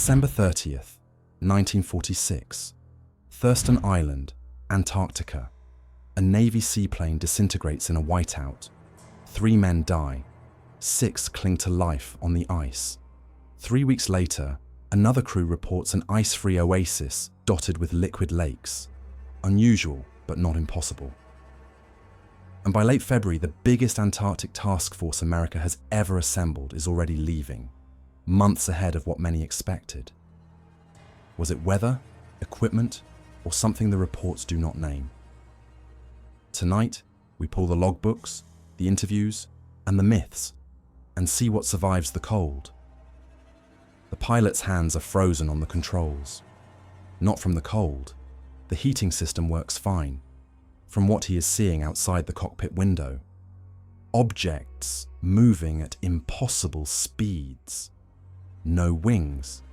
December 30th, 1946. Thurston Island, Antarctica. A Navy seaplane disintegrates in a whiteout. 3 men die. 6 cling to life on the ice. 3 weeks later, another crew reports an ice-free oasis dotted with liquid lakes. Unusual, but not impossible. And by late February, the biggest Antarctic task force America has ever assembled is already leaving, months ahead of what many expected. Was it weather, equipment, or something the reports do not name? Tonight, we pull the logbooks, the interviews, and the myths, and see what survives the cold. The pilot's hands are frozen on the controls. Not from the cold. The heating system works fine. From what he is seeing outside the cockpit window. Objects moving at impossible speeds. No wings.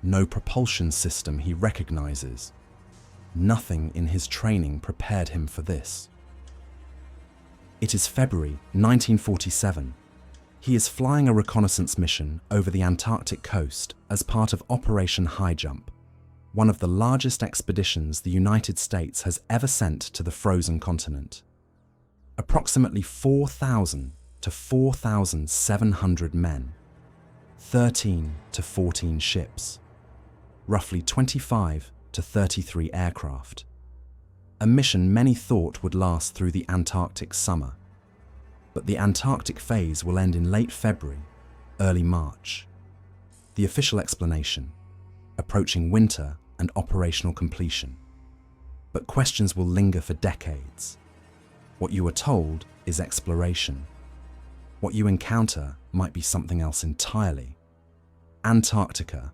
No propulsion system he recognizes. Nothing in his training prepared him for this. It is February 1947. He is flying a reconnaissance mission over the Antarctic coast as part of Operation Highjump, one of the largest expeditions the United States has ever sent to the frozen continent. Approximately 4,000 to 4,700 men, 13 to 14 ships, roughly 25 to 33 aircraft. A mission many thought would last through the Antarctic summer. But the Antarctic phase will end in late February, early March. The official explanation: approaching winter and operational completion. But questions will linger for decades. What you are told is exploration. What you encounter might be something else entirely. Antarctica,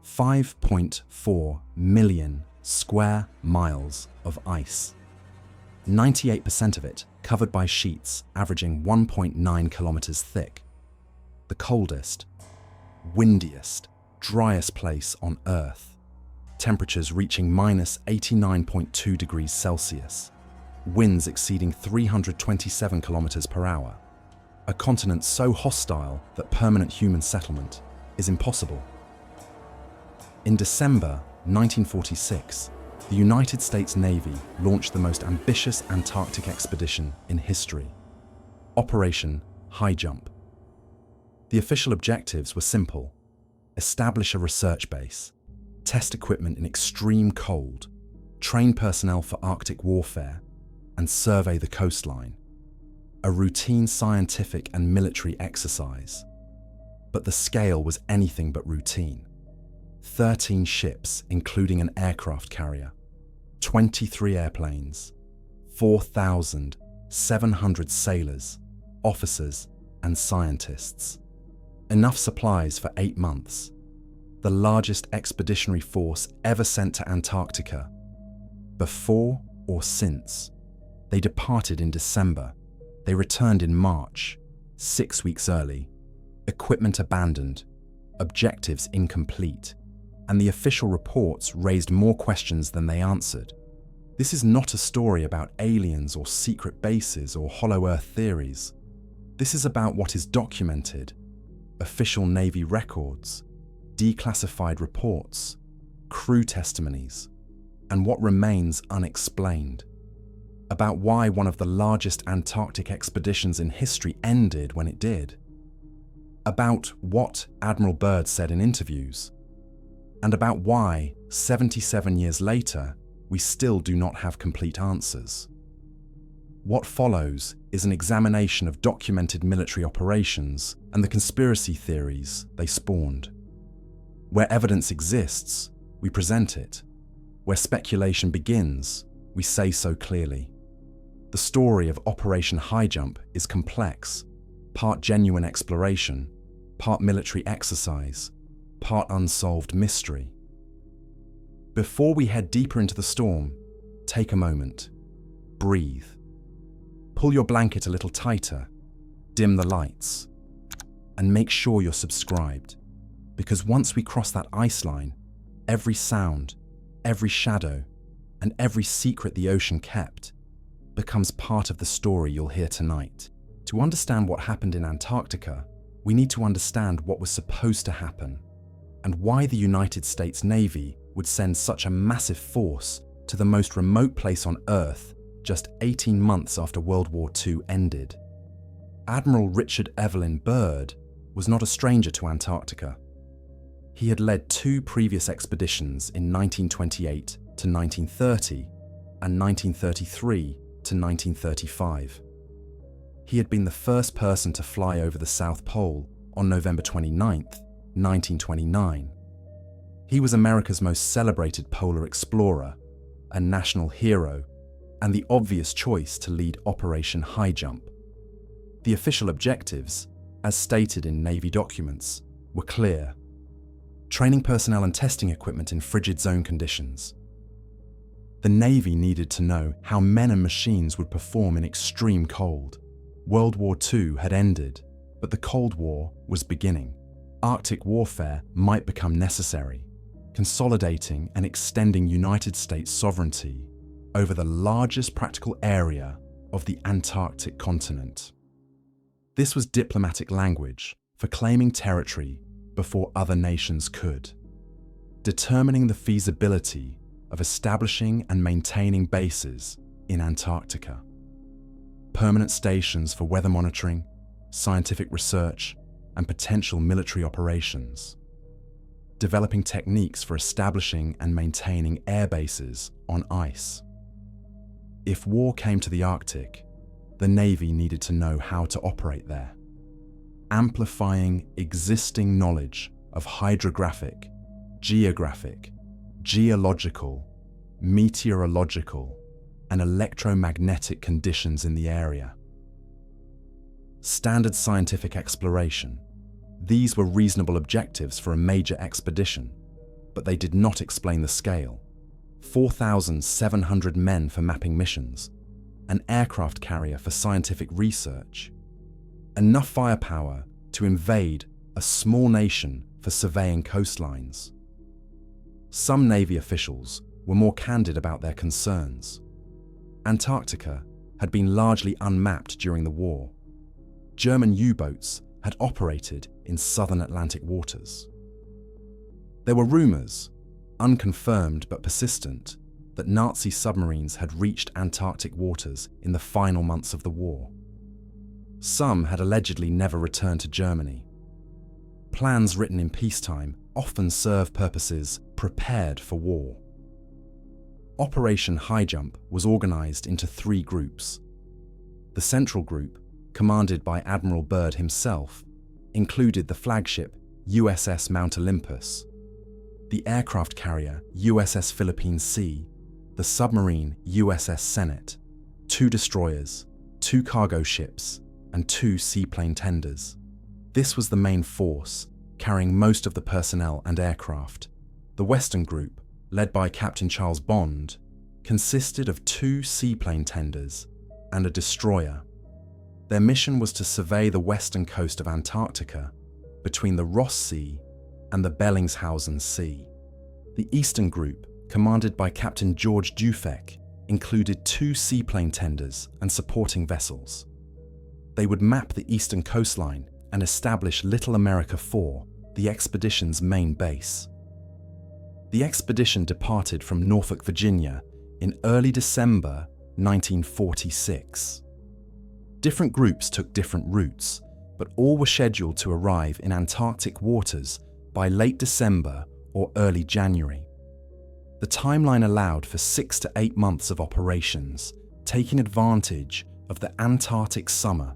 5.4 million square miles of ice. 98% of it covered by sheets averaging 1.9 kilometers thick. The coldest, windiest, driest place on Earth. Temperatures reaching minus 89.2 degrees Celsius. Winds exceeding 327 kilometers per hour. A continent so hostile that permanent human settlement is impossible. In December 1946, the United States Navy launched the most ambitious Antarctic expedition in history, Operation Highjump. The official objectives were simple: establish a research base, test equipment in extreme cold, train personnel for Arctic warfare, and survey the coastline. A routine scientific and military exercise. But the scale was anything but routine. 13 ships, including an aircraft carrier, 23 airplanes, 4,700 sailors, officers, and scientists. Enough supplies for 8 months. The largest expeditionary force ever sent to Antarctica. Before or since. They departed in December. They returned in March, 6 weeks early. Equipment abandoned, objectives incomplete, and the official reports raised more questions than they answered. This is not a story about aliens or secret bases or hollow Earth theories. This is about what is documented: official Navy records, declassified reports, crew testimonies, and what remains unexplained. About why one of the largest Antarctic expeditions in history ended when it did. About what Admiral Byrd said in interviews. And about why, 77 years later, we still do not have complete answers. What follows is an examination of documented military operations and the conspiracy theories they spawned. Where evidence exists, we present it. Where speculation begins, we say so clearly. The story of Operation Highjump is complex, part genuine exploration, part military exercise, part unsolved mystery. Before we head deeper into the storm, take a moment. Breathe. Pull your blanket a little tighter, dim the lights, and make sure you're subscribed. Because once we cross that ice line, every sound, every shadow, and every secret the ocean kept becomes part of the story you'll hear tonight. To understand what happened in Antarctica, we need to understand what was supposed to happen. and why the United States Navy would send such a massive force to the most remote place on Earth just 18 months after World War II ended. Admiral Richard Evelyn Byrd was not a stranger to Antarctica. He had led 2 previous expeditions in 1928 to 1930 and 1933 to 1935. He had been the first person to fly over the South Pole on November 29, 1929. He was America's most celebrated polar explorer, a national hero, and the obvious choice to lead Operation Highjump. The official objectives, as stated in Navy documents, were clear: training personnel and testing equipment in frigid zone conditions. The Navy needed to know how men and machines would perform in extreme cold. World War II had ended, but the Cold War was beginning. Arctic warfare might become necessary, consolidating and extending United States sovereignty over the largest practical area of the Antarctic continent. This was diplomatic language for claiming territory before other nations could, determining the feasibility of establishing and maintaining bases in Antarctica, permanent stations for weather monitoring, scientific research, and potential military operations, developing techniques for establishing and maintaining air bases on ice. If war came to the Arctic, the Navy needed to know how to operate there, amplifying existing knowledge of hydrographic, geographic, geological, meteorological, and electromagnetic conditions in the area. Standard scientific exploration. These were reasonable objectives for a major expedition, but they did not explain the scale. 4,700 men for mapping missions, an aircraft carrier for scientific research, enough firepower to invade a small nation for surveying coastlines. Some Navy officials were more candid about their concerns. Antarctica had been largely unmapped during the war. German U-boats had operated in southern Atlantic waters. There were rumors, unconfirmed but persistent, that Nazi submarines had reached Antarctic waters in the final months of the war. Some had allegedly never returned to Germany. Plans written in peacetime often serve purposes prepared for war. Operation Highjump was organized into 3 groups. The central group, commanded by Admiral Byrd himself, included the flagship USS Mount Olympus, the aircraft carrier USS Philippine Sea, the submarine USS Senate, 2 destroyers, 2 cargo ships, and 2 seaplane tenders. This was the main force, carrying most of the personnel and aircraft. The Western Group, led by Captain Charles Bond, consisted of 2 seaplane tenders and a destroyer. Their mission was to survey the western coast of Antarctica between the Ross Sea and the Bellingshausen Sea. The Eastern Group, commanded by Captain George Dufek, included 2 seaplane tenders and supporting vessels. They would map the eastern coastline and establish Little America 4, the expedition's main base. The expedition departed from Norfolk, Virginia in early December 1946. Different groups took different routes, but all were scheduled to arrive in Antarctic waters by late December or early January. The timeline allowed for 6 to 8 months of operations, taking advantage of the Antarctic summer,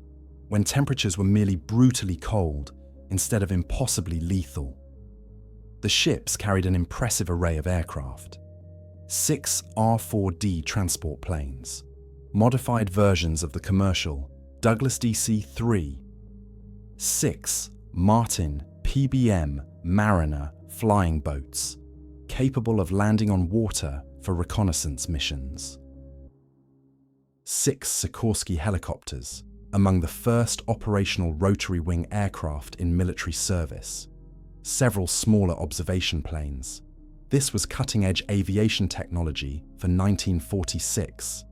when temperatures were merely brutally cold instead of impossibly lethal. The ships carried an impressive array of aircraft: 6 R-4D transport planes, modified versions of the commercial Douglas DC-3, 6 Martin PBM Mariner flying boats, capable of landing on water for reconnaissance missions, 6 Sikorsky helicopters, among the first operational rotary wing aircraft in military service, several smaller observation planes. This was cutting-edge aviation technology for 1946.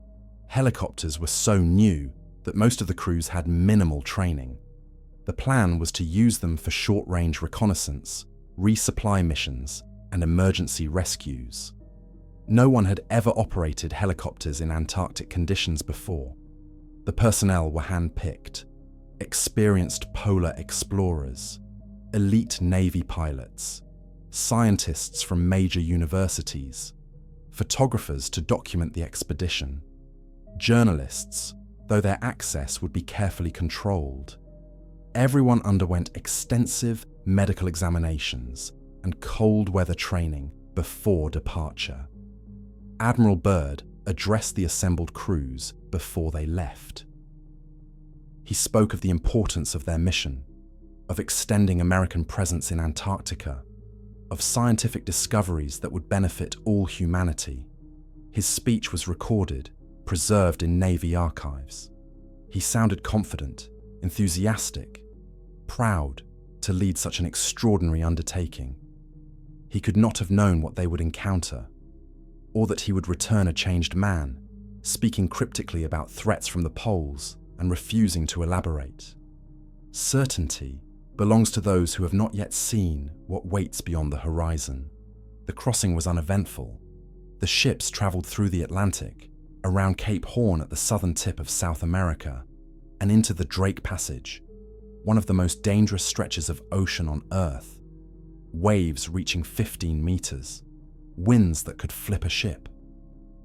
Helicopters were so new that most of the crews had minimal training. The plan was to use them for short-range reconnaissance, resupply missions, and emergency rescues. No one had ever operated helicopters in Antarctic conditions before. The personnel were hand-picked, experienced polar explorers, elite Navy pilots, scientists from major universities, photographers to document the expedition, journalists, though their access would be carefully controlled. Everyone underwent extensive medical examinations and cold weather training before departure. Admiral Byrd addressed the assembled crews before they left. He spoke of the importance of their mission, of extending American presence in Antarctica, of scientific discoveries that would benefit all humanity. His speech was recorded, preserved in Navy archives. He sounded confident, enthusiastic, proud to lead such an extraordinary undertaking. He could not have known what they would encounter, or that he would return a changed man, speaking cryptically about threats from the poles and refusing to elaborate. Certainty belongs to those who have not yet seen what waits beyond the horizon. The crossing was uneventful. The ships traveled through the Atlantic, around Cape Horn at the southern tip of South America, and into the Drake Passage, one of the most dangerous stretches of ocean on Earth. Waves reaching 15 meters, winds that could flip a ship,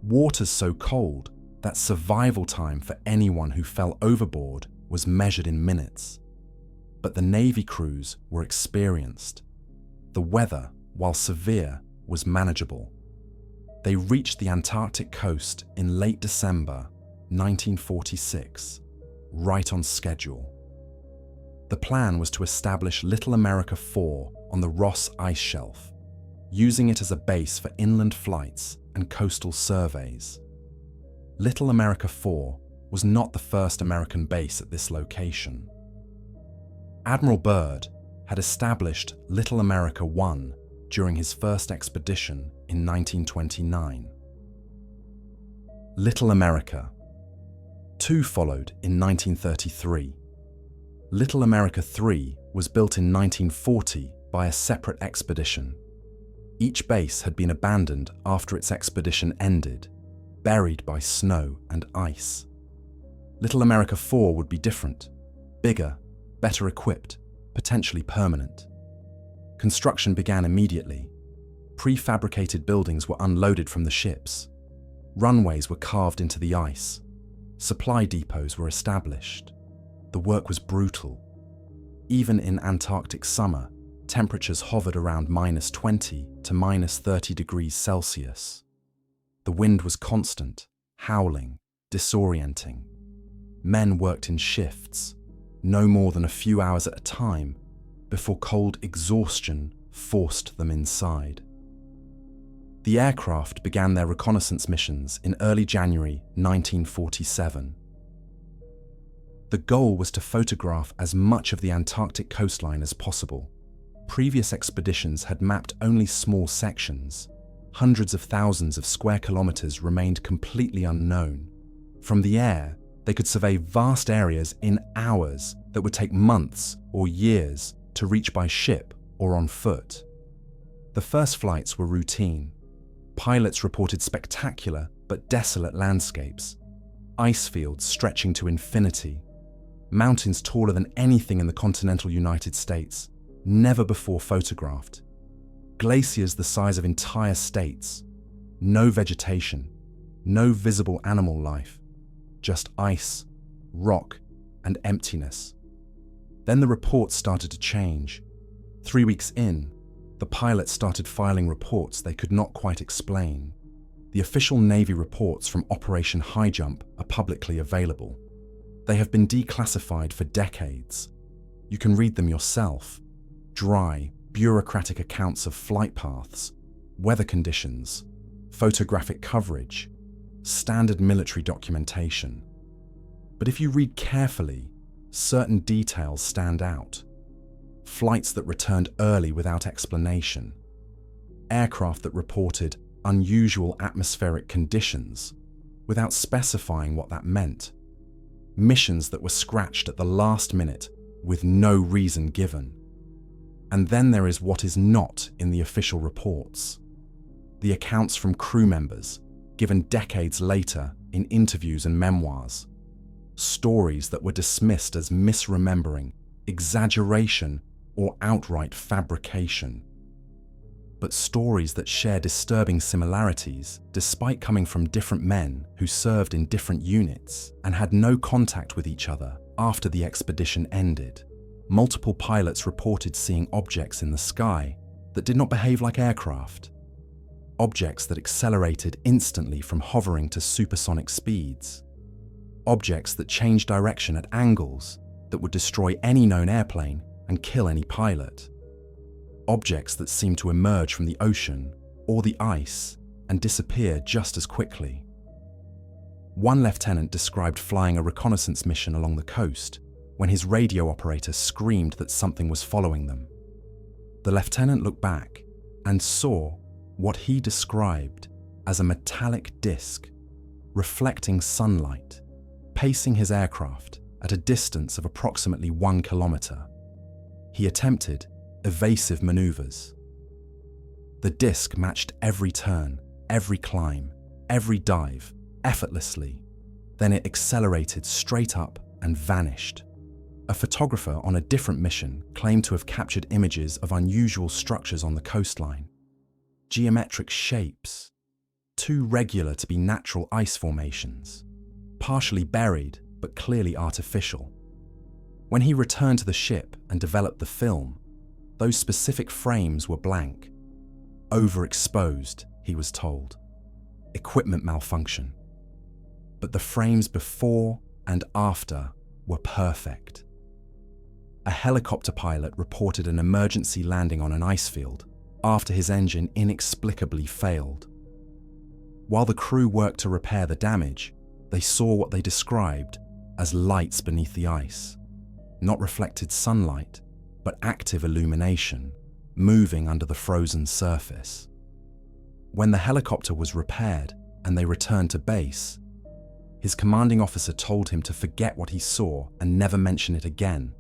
waters so cold that survival time for anyone who fell overboard was measured in minutes. But the Navy crews were experienced. The weather, while severe, was manageable. They reached the Antarctic coast in late December 1946, right on schedule. The plan was to establish Little America 4 on the Ross Ice Shelf, using it as a base for inland flights and coastal surveys. Little America 4 was not the first American base at this location. Admiral Byrd had established Little America 1 during his first expedition in 1929. Little America 2 followed in 1933. Little America 3 was built in 1940 by a separate expedition. Each base had been abandoned after its expedition ended, buried by snow and ice. Little America 4 would be different, bigger, better equipped, potentially permanent. Construction began immediately. Prefabricated buildings were unloaded from the ships. Runways were carved into the ice. Supply depots were established. The work was brutal. Even in Antarctic summer, temperatures hovered around -20 to -30 degrees Celsius. The wind was constant, howling, disorienting. Men worked in shifts, no more than a few hours at a time, before cold exhaustion forced them inside. The aircraft began their reconnaissance missions in early January 1947. The goal was to photograph as much of the Antarctic coastline as possible. Previous expeditions had mapped only small sections. Hundreds of thousands of square kilometers remained completely unknown. From the air, they could survey vast areas in hours that would take months or years to reach by ship or on foot. The first flights were routine. Pilots reported spectacular but desolate landscapes, ice fields stretching to infinity, mountains taller than anything in the continental United States, never before photographed, glaciers the size of entire states, no vegetation, no visible animal life, just ice, rock, and emptiness. Then the reports started to change. 3 weeks in, the pilots started filing reports they could not quite explain. The official Navy reports from Operation Highjump are publicly available. They have been declassified for decades. You can read them yourself. Dry, bureaucratic accounts of flight paths, weather conditions, photographic coverage, standard military documentation. But if you read carefully, certain details stand out. Flights that returned early without explanation. Aircraft that reported unusual atmospheric conditions without specifying what that meant. Missions that were scratched at the last minute with no reason given. And then there is what is not in the official reports. The accounts from crew members, given decades later in interviews and memoirs. Stories that were dismissed as misremembering, exaggeration, or outright fabrication. But stories that share disturbing similarities despite coming from different men who served in different units and had no contact with each other after the expedition ended. Multiple pilots reported seeing objects in the sky that did not behave like aircraft. Objects that accelerated instantly from hovering to supersonic speeds. Objects that changed direction at angles that would destroy any known airplane and kill any pilot. Objects that seemed to emerge from the ocean or the ice and disappear just as quickly. One lieutenant described flying a reconnaissance mission along the coast when his radio operator screamed that something was following them. The lieutenant looked back and saw what he described as a metallic disc reflecting sunlight, pacing his aircraft at a distance of approximately 1 kilometer. He attempted evasive maneuvers. The disc matched every turn, every climb, every dive, effortlessly. Then it accelerated straight up and vanished. A photographer on a different mission claimed to have captured images of unusual structures on the coastline. Geometric shapes, too regular to be natural ice formations, partially buried but clearly artificial. When he returned to the ship and developed the film, those specific frames were blank. Overexposed, he was told. Equipment malfunction. But the frames before and after were perfect. A helicopter pilot reported an emergency landing on an ice field after his engine inexplicably failed. While the crew worked to repair the damage, they saw what they described as lights beneath the ice. Not reflected sunlight, but active illumination, moving under the frozen surface. When the helicopter was repaired and they returned to base, his commanding officer told him to forget what he saw and never mention it again.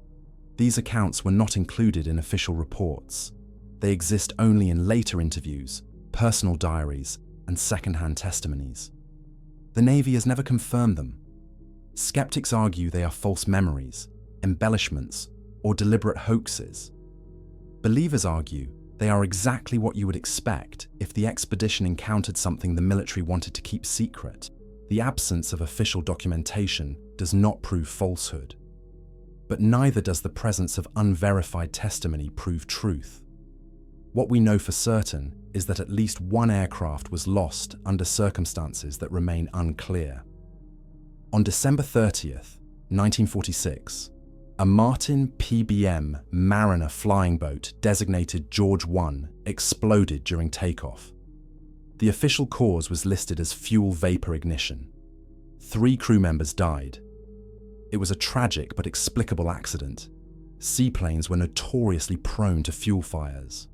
These accounts were not included in official reports. They exist only in later interviews, personal diaries, and second-hand testimonies. The Navy has never confirmed them. Skeptics argue they are false memories, embellishments, or deliberate hoaxes. Believers argue they are exactly what you would expect if the expedition encountered something the military wanted to keep secret. The absence of official documentation does not prove falsehood. But neither does the presence of unverified testimony prove truth. What we know for certain is that at least one aircraft was lost under circumstances that remain unclear. On December 30th, 1946, a Martin PBM Mariner flying boat designated George 1 exploded during takeoff. The official cause was listed as fuel vapor ignition. 3 crew members died. It was a tragic but explicable accident. Seaplanes were notoriously prone to fuel fires.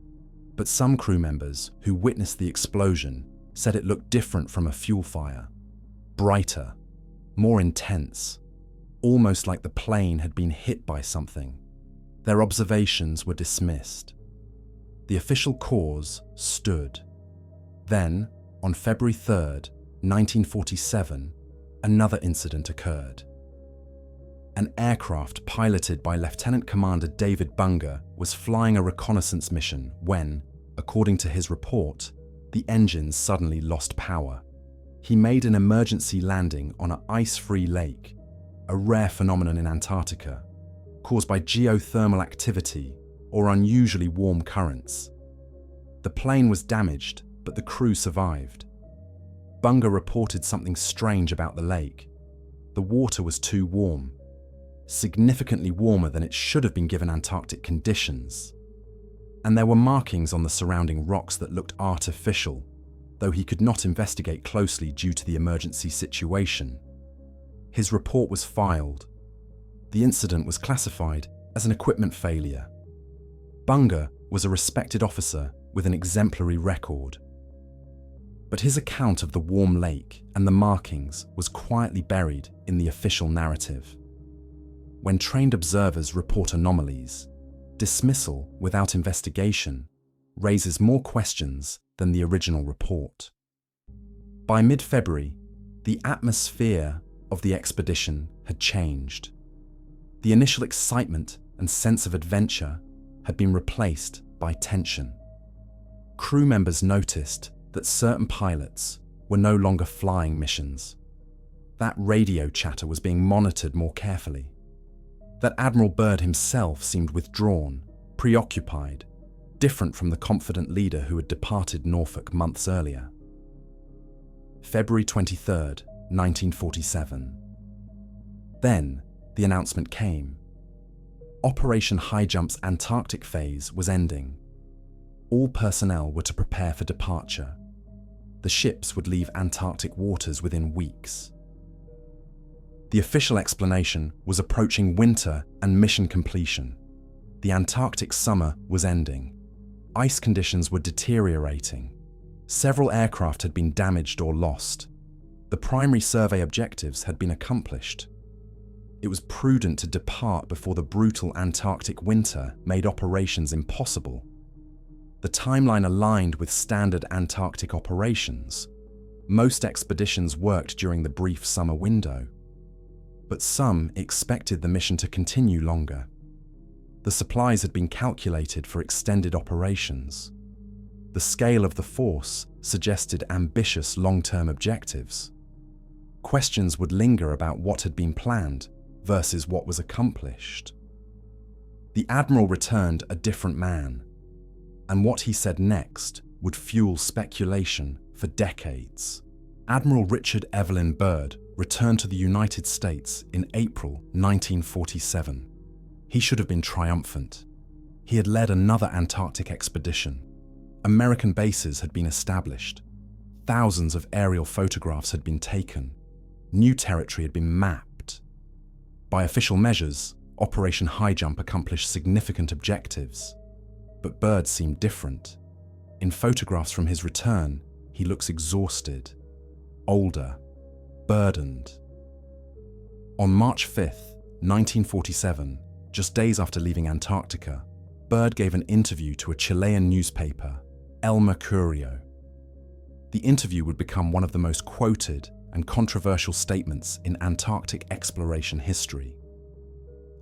But some crew members who witnessed the explosion said it looked different from a fuel fire. Brighter, more intense, almost like the plane had been hit by something. Their observations were dismissed. The official cause stood. Then, on February 3rd, 1947, another incident occurred. An aircraft piloted by Lieutenant Commander David Bunger was flying a reconnaissance mission when, according to his report, the engines suddenly lost power. He made an emergency landing on an ice-free lake, a rare phenomenon in Antarctica, caused by geothermal activity or unusually warm currents. The plane was damaged, but the crew survived. Bunger reported something strange about the lake. The water was too warm, significantly warmer than it should have been given Antarctic conditions. And there were markings on the surrounding rocks that looked artificial, though he could not investigate closely due to the emergency situation. His report was filed. The incident was classified as an equipment failure. Bunger was a respected officer with an exemplary record. But his account of the warm lake and the markings was quietly buried in the official narrative. When trained observers report anomalies, dismissal without investigation raises more questions than the original report. By mid-February, the atmosphere of the expedition had changed. The initial excitement and sense of adventure had been replaced by tension. Crew members noticed that certain pilots were no longer flying missions. That radio chatter was being monitored more carefully. That Admiral Byrd himself seemed withdrawn, preoccupied, different from the confident leader who had departed Norfolk months earlier. February 23rd, 1947. Then the announcement came. Operation Highjump's Antarctic phase was ending. All personnel were to prepare for departure. The ships would leave Antarctic waters within weeks. The official explanation was approaching winter and mission completion. The Antarctic summer was ending. Ice conditions were deteriorating. Several aircraft had been damaged or lost. The primary survey objectives had been accomplished. It was prudent to depart before the brutal Antarctic winter made operations impossible. The timeline aligned with standard Antarctic operations. Most expeditions worked during the brief summer window, but some expected the mission to continue longer. The supplies had been calculated for extended operations. The scale of the force suggested ambitious long-term objectives. Questions would linger about what had been planned versus what was accomplished. The Admiral returned a different man, and what he said next would fuel speculation for decades. Admiral Richard Evelyn Byrd returned to the United States in April 1947. He should have been triumphant. He had led another Antarctic expedition. American bases had been established. Thousands of aerial photographs had been taken. New territory had been mapped. By official measures, Operation Highjump accomplished significant objectives. But Byrd seemed different. In photographs from his return, he looks exhausted, older, burdened. On March 5th, 1947, just days after leaving Antarctica, Byrd gave an interview to a Chilean newspaper, El Mercurio. The interview would become one of the most quoted and controversial statements in Antarctic exploration history.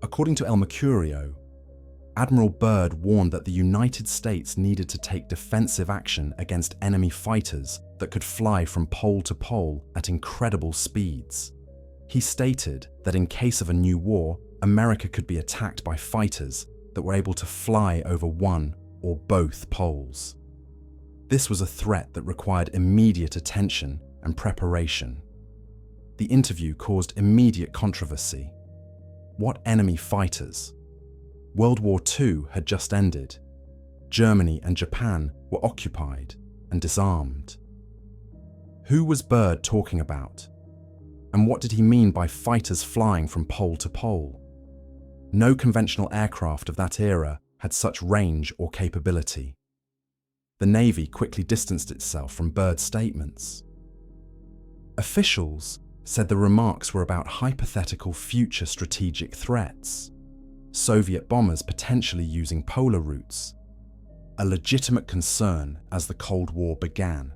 According to El Mercurio, Admiral Byrd warned that the United States needed to take defensive action against enemy fighters that could fly from pole to pole at incredible speeds. He stated that in case of a new war, America could be attacked by fighters that were able to fly over one or both poles. This was a threat that required immediate attention and preparation. The interview caused immediate controversy. What enemy fighters? World War II had just ended. Germany and Japan were occupied and disarmed. Who was Byrd talking about? And what did he mean by fighters flying from pole to pole? No conventional aircraft of that era had such range or capability. The Navy quickly distanced itself from Byrd's statements. Officials said the remarks were about hypothetical future strategic threats. Soviet bombers potentially using polar routes, a legitimate concern as the Cold War began.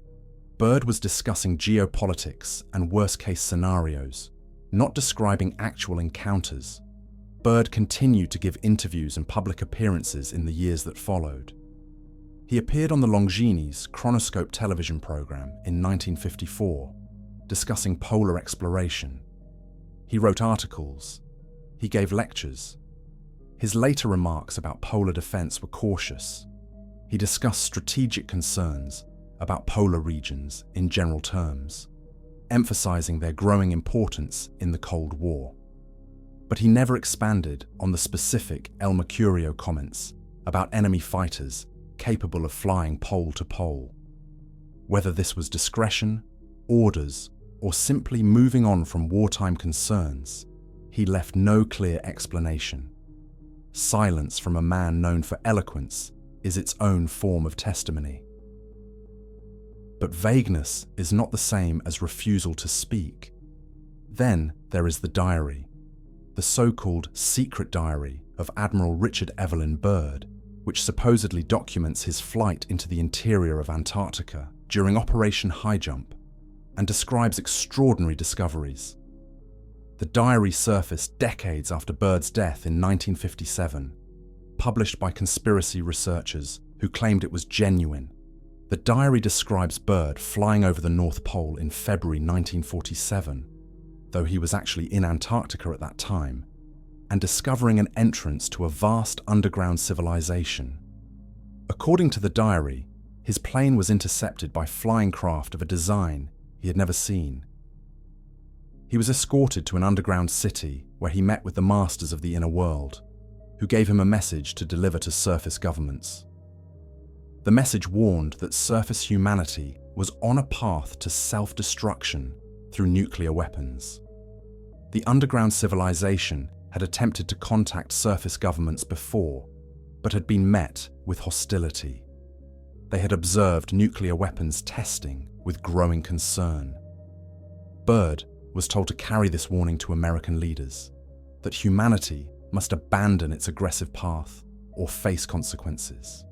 Byrd was discussing geopolitics and worst-case scenarios, not describing actual encounters. Byrd continued to give interviews and public appearances in the years that followed. He appeared on the Longines Chronoscope television program in 1954, discussing polar exploration. He wrote articles. He gave lectures. His later remarks about polar defense were cautious. He discussed strategic concerns about polar regions in general terms, emphasizing their growing importance in the Cold War. But he never expanded on the specific El Mercurio comments about enemy fighters capable of flying pole to pole. Whether this was discretion, orders, or simply moving on from wartime concerns, he left no clear explanation. Silence from a man known for eloquence is its own form of testimony. But vagueness is not the same as refusal to speak. Then there is the diary. the so-called secret diary of Admiral Richard Evelyn Byrd, which supposedly documents his flight into the interior of Antarctica during Operation Highjump and describes extraordinary discoveries. The diary surfaced decades after Byrd's death in 1957, published by conspiracy researchers who claimed it was genuine. The diary describes Byrd flying over the North Pole in February 1947, though he was actually in Antarctica at that time, and discovering an entrance to a vast underground civilization. According to the diary, his plane was intercepted by flying craft of a design he had never seen. He was escorted to an underground city where he met with the masters of the inner world, who gave him a message to deliver to surface governments. The message warned that surface humanity was on a path to self-destruction through nuclear weapons. The underground civilization had attempted to contact surface governments before, but had been met with hostility. They had observed nuclear weapons testing with growing concern. Byrd was told to carry this warning to American leaders, that humanity must abandon its aggressive path or face consequences.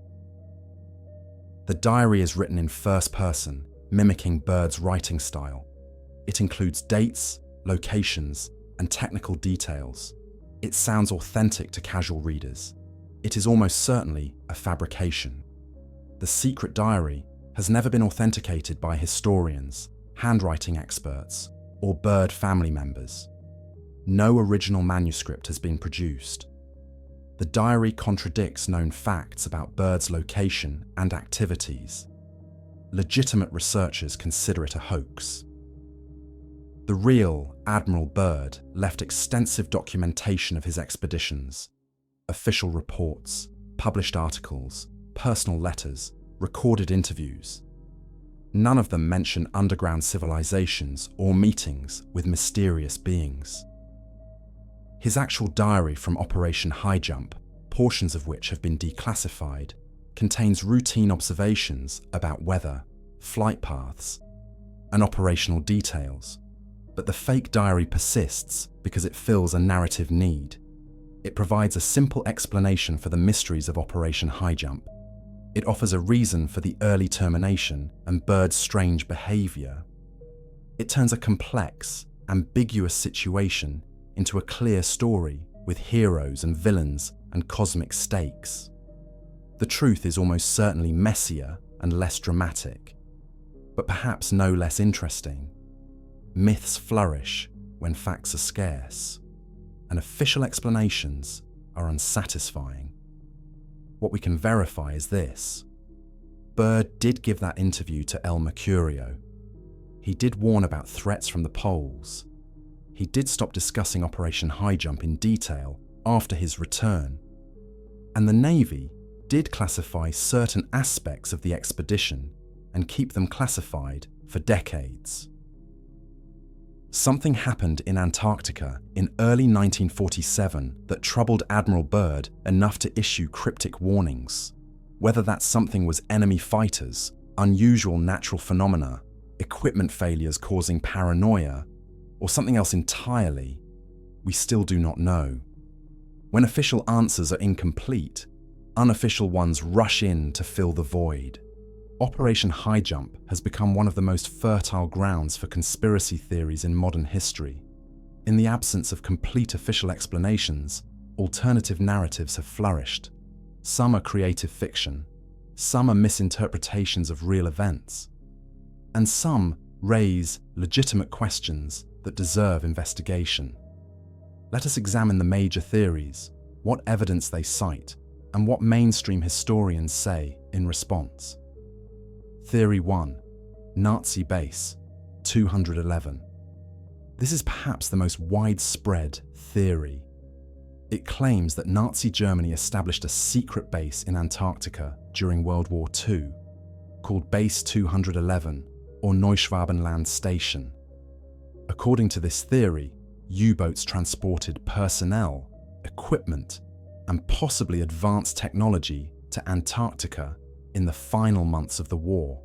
The diary is written in first person, mimicking Byrd's writing style. It includes dates, locations, and technical details. It sounds authentic to casual readers. It is almost certainly a fabrication. The secret diary has never been authenticated by historians, handwriting experts, or Byrd family members. No original manuscript has been produced. The diary contradicts known facts about Byrd's location and activities. Legitimate researchers consider it a hoax. The real Admiral Byrd left extensive documentation of his expeditions, official reports, published articles, personal letters, recorded interviews. None of them mention underground civilizations or meetings with mysterious beings. His actual diary from Operation Highjump, portions of which have been declassified, contains routine observations about weather, flight paths, and operational details. But the fake diary persists because it fills a narrative need. It provides a simple explanation for the mysteries of Operation Highjump. It offers a reason for the early termination and Byrd's strange behavior. It turns a complex, ambiguous situation into a clear story with heroes and villains and cosmic stakes. The truth is almost certainly messier and less dramatic, but perhaps no less interesting. Myths flourish when facts are scarce, and official explanations are unsatisfying. What we can verify is this: Byrd did give that interview to El Mercurio. He did warn about threats from the poles. He did stop discussing Operation Highjump in detail after his return. And the Navy did classify certain aspects of the expedition and keep them classified for decades. Something happened in Antarctica in early 1947 that troubled Admiral Byrd enough to issue cryptic warnings. Whether that something was enemy fighters, unusual natural phenomena, equipment failures causing paranoia, or something else entirely, we still do not know. When official answers are incomplete, unofficial ones rush in to fill the void. Operation Highjump has become one of the most fertile grounds for conspiracy theories in modern history. In the absence of complete official explanations, alternative narratives have flourished. Some are creative fiction, some are misinterpretations of real events, and some raise legitimate questions that deserve investigation. Let us examine the major theories, what evidence they cite, and what mainstream historians say in response. Theory 1. Nazi Base, 211. This is perhaps the most widespread theory. It claims that Nazi Germany established a secret base in Antarctica during World War II, called Base 211 or Neuschwabenland Station. According to this theory, U-boats transported personnel, equipment, and possibly advanced technology to Antarctica in the final months of the war.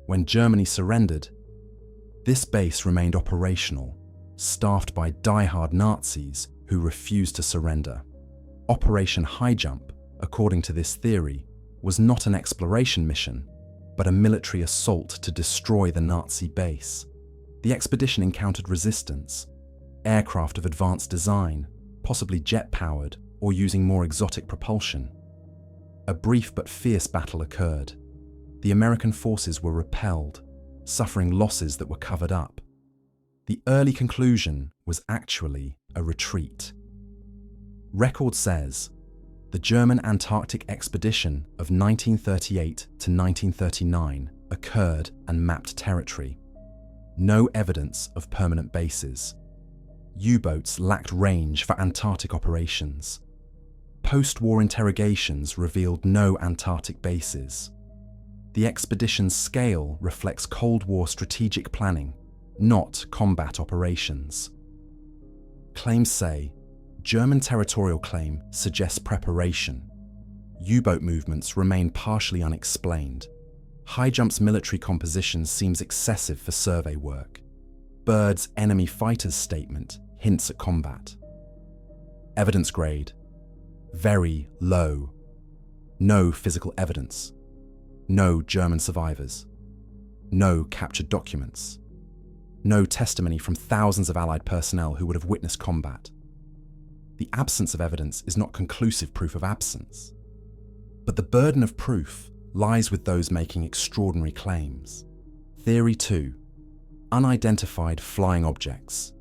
When Germany surrendered, this base remained operational, staffed by die-hard Nazis who refused to surrender. Operation Highjump, according to this theory, was not an exploration mission, but a military assault to destroy the Nazi base. The expedition encountered resistance, aircraft of advanced design, possibly jet-powered or using more exotic propulsion. A brief but fierce battle occurred. The American forces were repelled, suffering losses that were covered up. The early conclusion was actually a retreat. Record says, the German Antarctic expedition of 1938 to 1939 occurred and mapped territory. No evidence of permanent bases. U-boats lacked range for Antarctic operations. Post-war interrogations revealed no Antarctic bases. The expedition's scale reflects Cold War strategic planning, not combat operations. Claims say, German territorial claim suggests preparation. U-boat movements remain partially unexplained. Highjump's military composition seems excessive for survey work. Byrd's enemy fighters statement hints at combat. Evidence grade: very low. No physical evidence. No German survivors. No captured documents. No testimony from thousands of Allied personnel who would have witnessed combat. The absence of evidence is not conclusive proof of absence. But the burden of proof lies with those making extraordinary claims. Theory 2. Unidentified flying objects.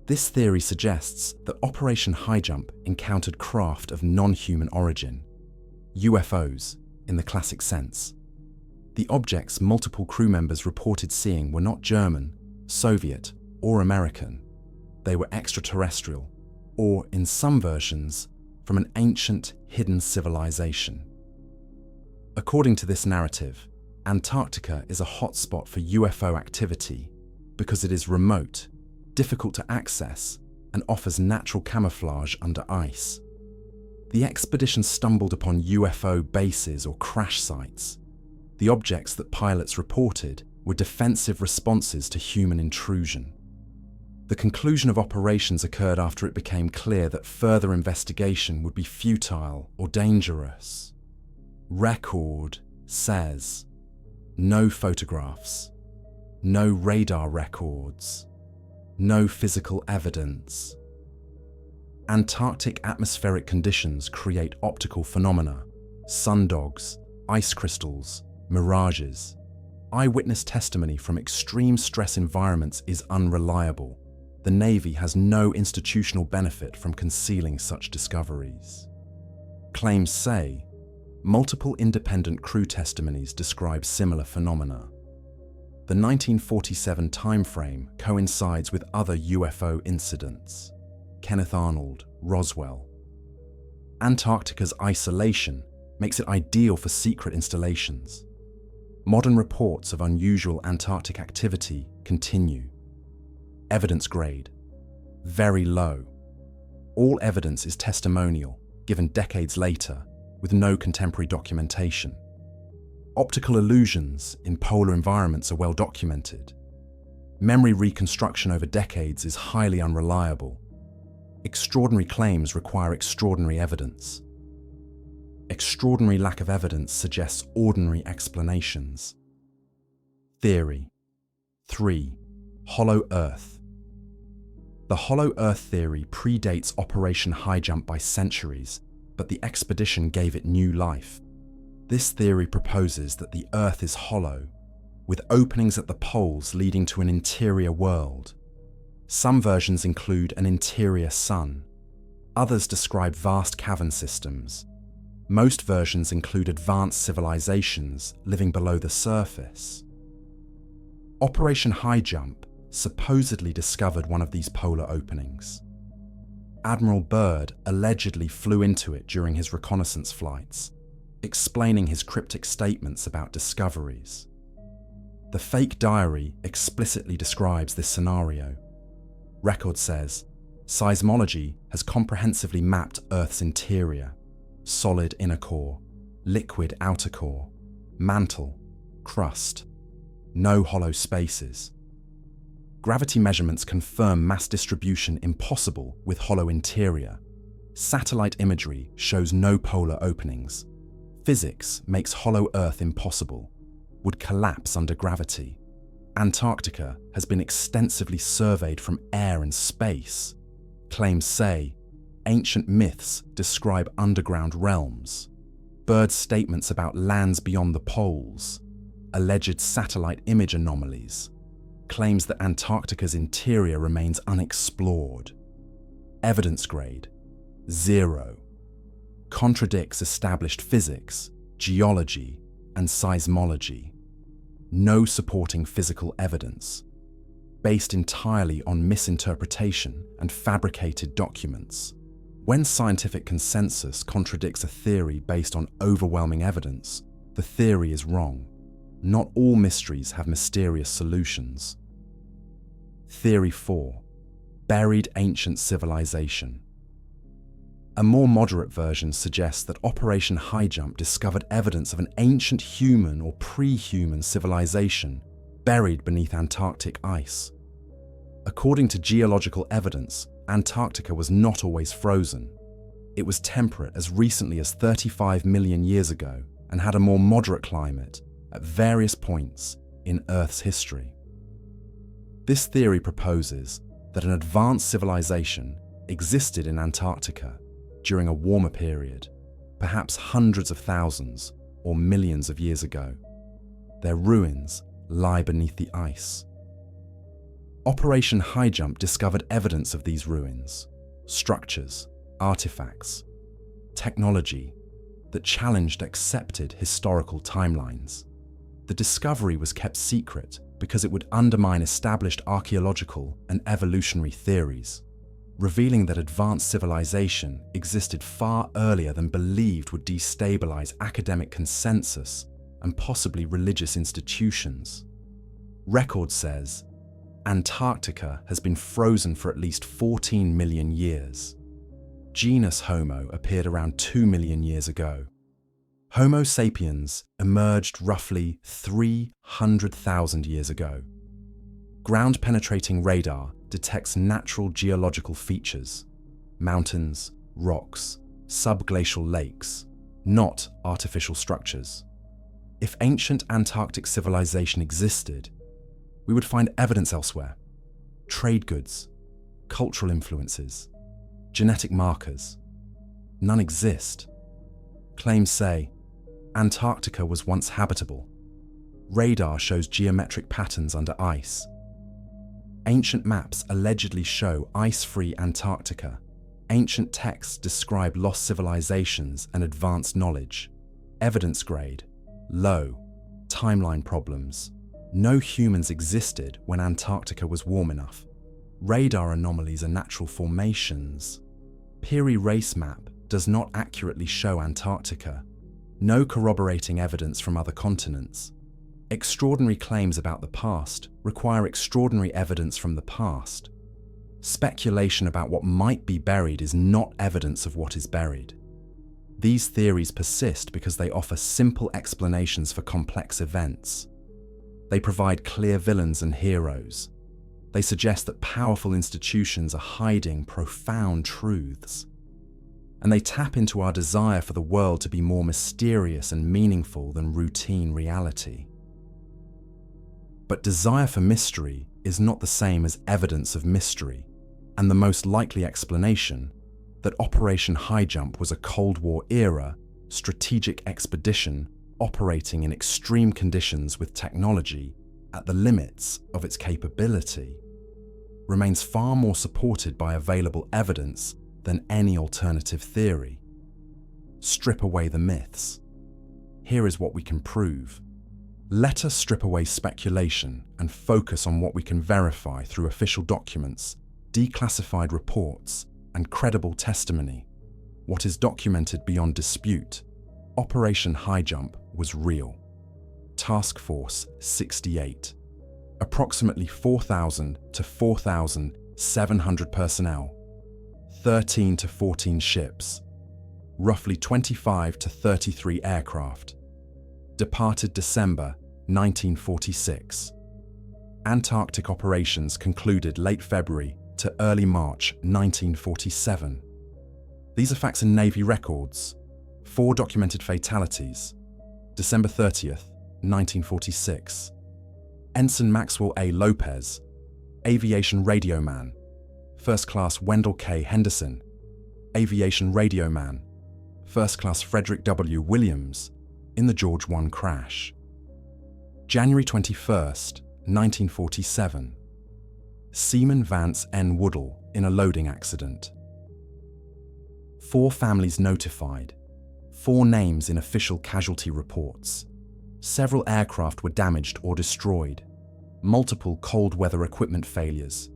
This theory suggests that Operation Highjump encountered craft of non-human origin, UFOs in the classic sense. The objects multiple crew members reported seeing were not German, Soviet, or American. They were extraterrestrial, or in some versions, from an ancient, hidden civilization. According to this narrative, Antarctica is a hotspot for UFO activity because it is remote, difficult to access, and offers natural camouflage under ice. The expedition stumbled upon UFO bases or crash sites. The objects that pilots reported were defensive responses to human intrusion. The conclusion of operations occurred after it became clear that further investigation would be futile or dangerous. Record says, no photographs, no radar records, no physical evidence. Antarctic atmospheric conditions create optical phenomena, sundogs, ice crystals, mirages. Eyewitness testimony from extreme stress environments is unreliable. The Navy has no institutional benefit from concealing such discoveries. Claims say, multiple independent crew testimonies describe similar phenomena. The 1947 timeframe coincides with other UFO incidents. Kenneth Arnold, Roswell. Antarctica's isolation makes it ideal for secret installations. Modern reports of unusual Antarctic activity continue. Evidence grade: very low. All evidence is testimonial, given decades later, with no contemporary documentation. Optical illusions in polar environments are well documented. Memory reconstruction over decades is highly unreliable. Extraordinary claims require extraordinary evidence. Extraordinary lack of evidence suggests ordinary explanations. Theory 3. Hollow Earth. The Hollow Earth theory predates Operation Highjump by centuries, but the expedition gave it new life. This theory proposes that the Earth is hollow, with openings at the poles leading to an interior world. Some versions include an interior sun. Others describe vast cavern systems. Most versions include advanced civilizations living below the surface. Operation Highjump supposedly discovered one of these polar openings. Admiral Byrd allegedly flew into it during his reconnaissance flights, explaining his cryptic statements about discoveries. The fake diary explicitly describes this scenario. Record says, seismology has comprehensively mapped Earth's interior: solid inner core, liquid outer core, mantle, crust, no hollow spaces. Gravity measurements confirm mass distribution impossible with hollow interior. Satellite imagery shows no polar openings. Physics makes hollow Earth impossible, would collapse under gravity. Antarctica has been extensively surveyed from air and space. Claims say ancient myths describe underground realms. Byrd's statements about lands beyond the poles, alleged satellite image anomalies, claims that Antarctica's interior remains unexplored. Evidence grade 0. Contradicts established physics, geology, and seismology. No supporting physical evidence. Based entirely on misinterpretation and fabricated documents. When scientific consensus contradicts a theory based on overwhelming evidence, the theory is wrong. Not all mysteries have mysterious solutions. Theory 4. Buried ancient civilization. A more moderate version suggests that Operation Highjump discovered evidence of an ancient human or pre-human civilization buried beneath Antarctic ice. According to geological evidence, Antarctica was not always frozen. It was temperate as recently as 35 million years ago and had a more moderate climate at various points in Earth's history. This theory proposes that an advanced civilization existed in Antarctica during a warmer period, perhaps hundreds of thousands or millions of years ago. Their ruins lie beneath the ice. Operation Highjump discovered evidence of these ruins, structures, artifacts, technology that challenged accepted historical timelines. The discovery was kept secret because it would undermine established archaeological and evolutionary theories, revealing that advanced civilization existed far earlier than believed would destabilize academic consensus and possibly religious institutions. Record says Antarctica has been frozen for at least 14 million years. Genus Homo appeared around 2 million years ago. Homo sapiens emerged roughly 300,000 years ago. Ground-penetrating radar detects natural geological features, mountains, rocks, subglacial lakes, not artificial structures. If ancient Antarctic civilization existed, we would find evidence elsewhere: trade goods, cultural influences, genetic markers. None exist. Claims say Antarctica was once habitable. Radar shows geometric patterns under ice. Ancient maps allegedly show ice-free Antarctica. Ancient texts describe lost civilizations and advanced knowledge. Evidence grade low. Timeline problems. No humans existed when Antarctica was warm enough. Radar anomalies are natural formations. Piri Reis map does not accurately show Antarctica. No corroborating evidence from other continents. Extraordinary claims about the past require extraordinary evidence from the past. Speculation about what might be buried is not evidence of what is buried. These theories persist because they offer simple explanations for complex events. They provide clear villains and heroes. They suggest that powerful institutions are hiding profound truths. And they tap into our desire for the world to be more mysterious and meaningful than routine reality. But desire for mystery is not the same as evidence of mystery, and the most likely explanation, that Operation Highjump was a Cold War-era strategic expedition operating in extreme conditions with technology at the limits of its capability, remains far more supported by available evidence than any alternative theory. Strip away the myths. Here is what we can prove. Let us strip away speculation and focus on what we can verify through official documents, declassified reports, and credible testimony. What is documented beyond dispute: Operation Highjump was real. Task Force 68. Approximately 4,000 to 4,700 personnel. 13 to 14 ships. Roughly 25 to 33 aircraft. Departed December 1946. Antarctic operations concluded late February to early March 1947. These are facts in Navy records. 4 documented fatalities. December 30th, 1946. Ensign Maxwell A. Lopez, Aviation Radio Man. First Class Wendell K. Henderson, Aviation Radio Man. First Class Frederick W. Williams, in the George I crash. January 21st, 1947. Seaman Vance N. Woodall in a loading accident. 4 families notified. 4 names in official casualty reports. Several aircraft were damaged or destroyed. Multiple cold weather equipment failures.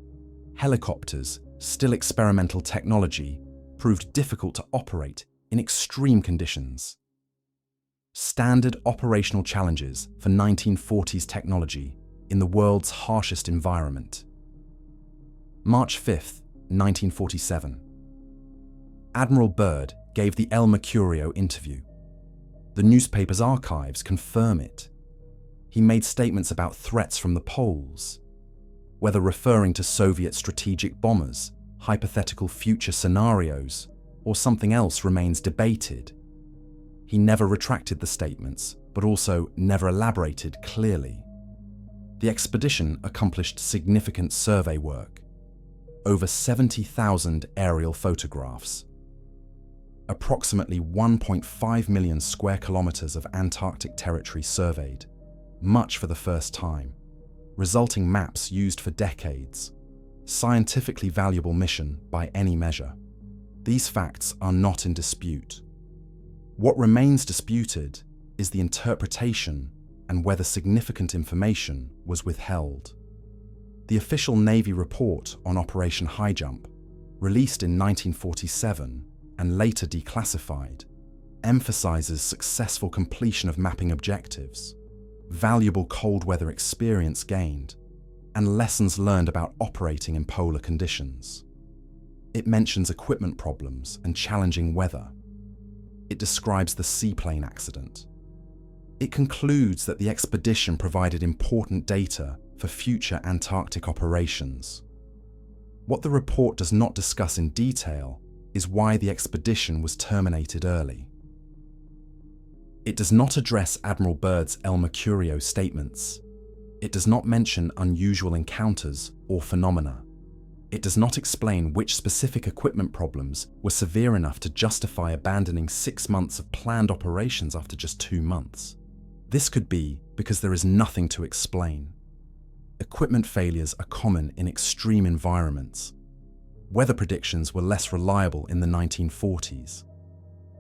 Helicopters, still experimental technology, proved difficult to operate in extreme conditions. Standard operational challenges for 1940s technology in the world's harshest environment. March 5th, 1947. Admiral Byrd gave the El Mercurio interview. The newspaper's archives confirm it. He made statements about threats from the poles. Whether referring to Soviet strategic bombers, hypothetical future scenarios, or something else remains debated. He never retracted the statements, but also never elaborated clearly. The expedition accomplished significant survey work. Over 70,000 aerial photographs. Approximately 1.5 million square kilometers of Antarctic territory surveyed, much for the first time, resulting maps used for decades. Scientifically valuable mission by any measure. These facts are not in dispute. What remains disputed is the interpretation and whether significant information was withheld. The official Navy report on Operation Highjump, released in 1947 and later declassified, emphasizes successful completion of mapping objectives, valuable cold weather experience gained, and lessons learned about operating in polar conditions. It mentions equipment problems and challenging weather. It describes the seaplane accident. It concludes that the expedition provided important data for future Antarctic operations. What the report does not discuss in detail is why the expedition was terminated early. It does not address Admiral Byrd's El Mercurio statements. It does not mention unusual encounters or phenomena. It does not explain which specific equipment problems were severe enough to justify abandoning 6 months of planned operations after just 2 months. This could be because there is nothing to explain. Equipment failures are common in extreme environments. Weather predictions were less reliable in the 1940s.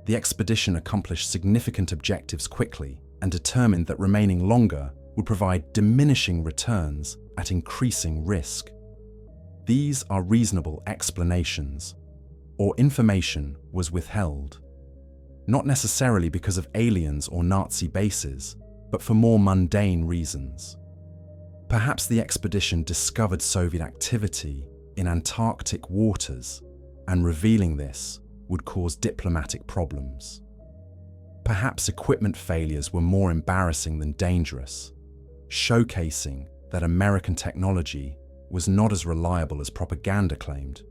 The expedition accomplished significant objectives quickly and determined that remaining longer would provide diminishing returns at increasing risk. These are reasonable explanations, or information was withheld. Not necessarily because of aliens or Nazi bases, but for more mundane reasons. Perhaps the expedition discovered Soviet activity in Antarctic waters, and revealing this would cause diplomatic problems. Perhaps equipment failures were more embarrassing than dangerous, showcasing that American technology was not as reliable as propaganda claimed.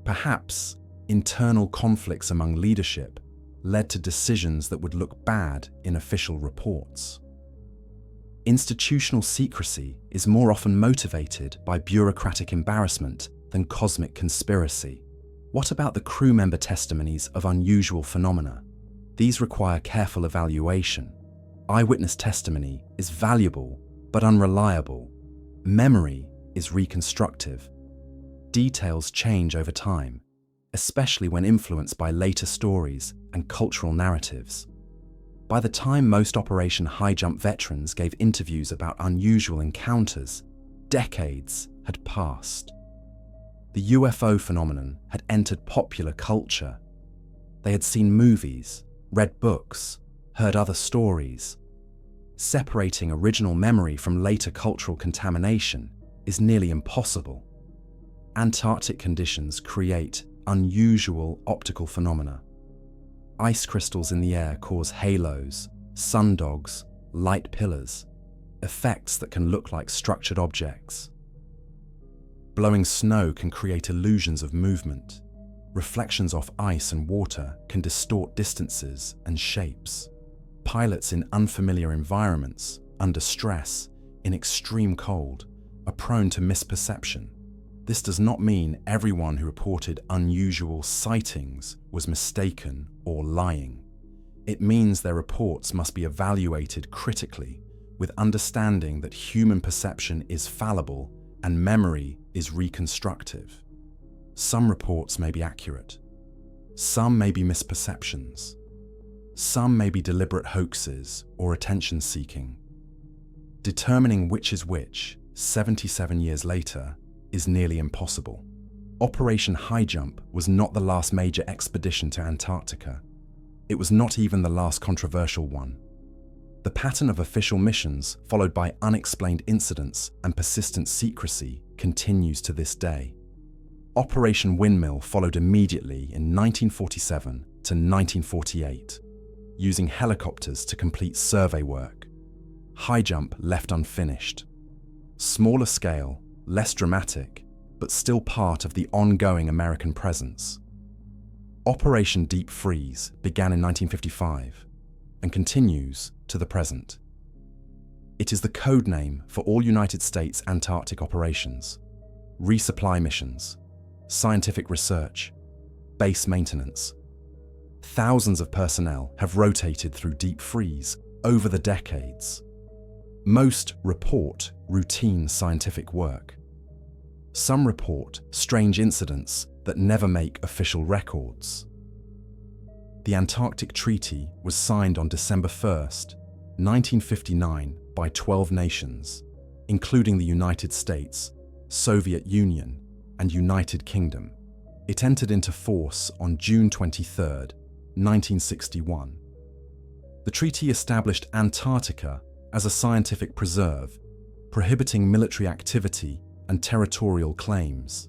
Perhaps internal conflicts among leadership led to decisions that would look bad in official reports. Institutional secrecy is more often motivated by bureaucratic embarrassment than cosmic conspiracy. What about the crew member testimonies of unusual phenomena? These require careful evaluation. Eyewitness testimony is valuable but unreliable. Memory is reconstructive. Details change over time, especially when influenced by later stories and cultural narratives. By the time most Operation Highjump veterans gave interviews about unusual encounters, decades had passed. The UFO phenomenon had entered popular culture. They had seen movies, read books, heard other stories. Separating original memory from later cultural contamination is nearly impossible. Antarctic conditions create unusual optical phenomena. Ice crystals in the air cause halos, sundogs, light pillars. effects that can look like structured objects. Blowing snow can create illusions of movement. Reflections off ice and water can distort distances and shapes. Pilots in unfamiliar environments, under stress, in extreme cold, are prone to misperception. This does not mean everyone who reported unusual sightings was mistaken or lying. It means their reports must be evaluated critically, with understanding that human perception is fallible and memory is reconstructive. Some reports may be accurate. Some may be misperceptions. Some may be deliberate hoaxes or attention-seeking. Determining which is which, 77 years later, is nearly impossible. Operation Highjump was not the last major expedition to Antarctica. It was not even the last controversial one. The pattern of official missions, followed by unexplained incidents and persistent secrecy, continues to this day. Operation Windmill followed immediately in 1947 to 1948, using helicopters to complete survey work. Highjump left unfinished. Smaller scale, less dramatic, but still part of the ongoing American presence. Operation Deep Freeze began in 1955 and continues to the present. It is the code name for all United States Antarctic operations, resupply missions, scientific research, base maintenance. Thousands of personnel have rotated through Deep Freeze over the decades. Most report routine scientific work. Some report strange incidents that never make official records. The Antarctic Treaty was signed on December 1st, 1959 by 12 nations, including the United States, Soviet Union, and United Kingdom. It entered into force on June 23, 1961. The treaty established Antarctica as a scientific preserve, prohibiting military activity and territorial claims.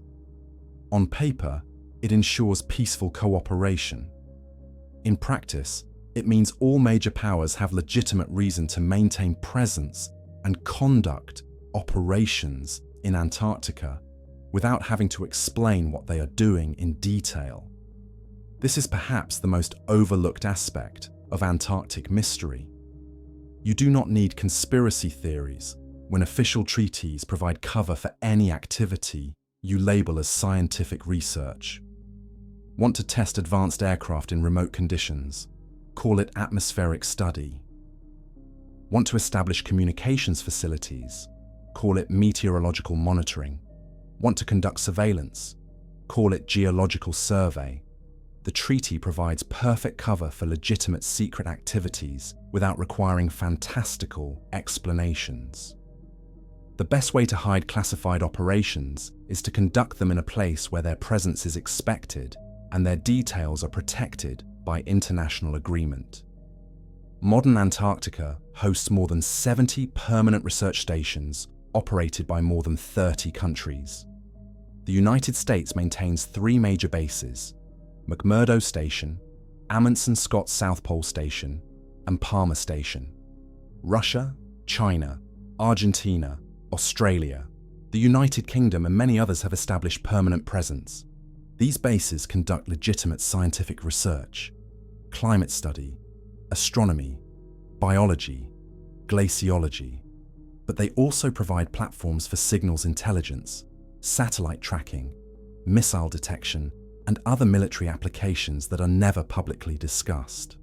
On paper, it ensures peaceful cooperation. In practice, it means all major powers have legitimate reason to maintain presence and conduct operations in Antarctica without having to explain what they are doing in detail. This is perhaps the most overlooked aspect of Antarctic mystery. You do not need conspiracy theories when official treaties provide cover for any activity you label as scientific research. Want to test advanced aircraft in remote conditions? Call it atmospheric study. Want to establish communications facilities? Call it meteorological monitoring. Want to conduct surveillance? Call it geological survey. The treaty provides perfect cover for legitimate secret activities without requiring fantastical explanations. The best way to hide classified operations is to conduct them in a place where their presence is expected and their details are protected by international agreement. Modern Antarctica hosts more than 70 permanent research stations operated by more than 30 countries. The United States maintains 3 major bases: McMurdo Station, Amundsen Scott South Pole Station, and Palmer Station. Russia, China, Argentina, Australia, the United Kingdom, and many others have established permanent presence. These bases conduct legitimate scientific research, climate study, astronomy, biology, glaciology, but they also provide platforms for signals intelligence, satellite tracking, missile detection, and other military applications that are never publicly discussed.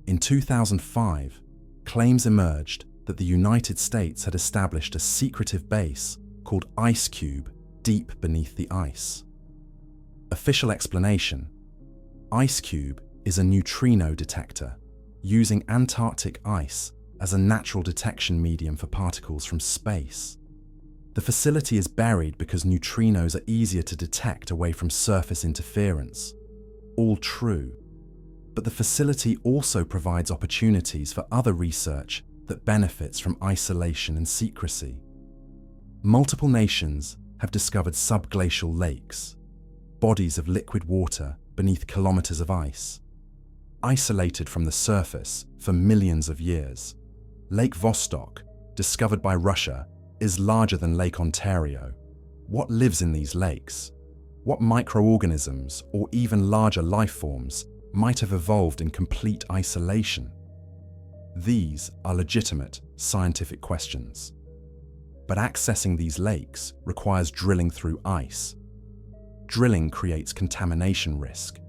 In 2005, claims emerged that the United States had established a secretive base called Ice Cube deep beneath the ice. Official explanation: Ice Cube is a neutrino detector using Antarctic ice as a natural detection medium for particles from space. The facility is buried because neutrinos are easier to detect away from surface interference. All true, but the facility also provides opportunities for other research that benefits from isolation and secrecy. Multiple nations have discovered subglacial lakes, bodies of liquid water beneath kilometers of ice, isolated from the surface for millions of years. Lake Vostok, discovered by Russia, is larger than Lake Ontario. What lives in these lakes? What microorganisms or even larger life forms might have evolved in complete isolation? These are legitimate scientific questions. But accessing these lakes requires drilling through ice. Drilling creates contamination risk.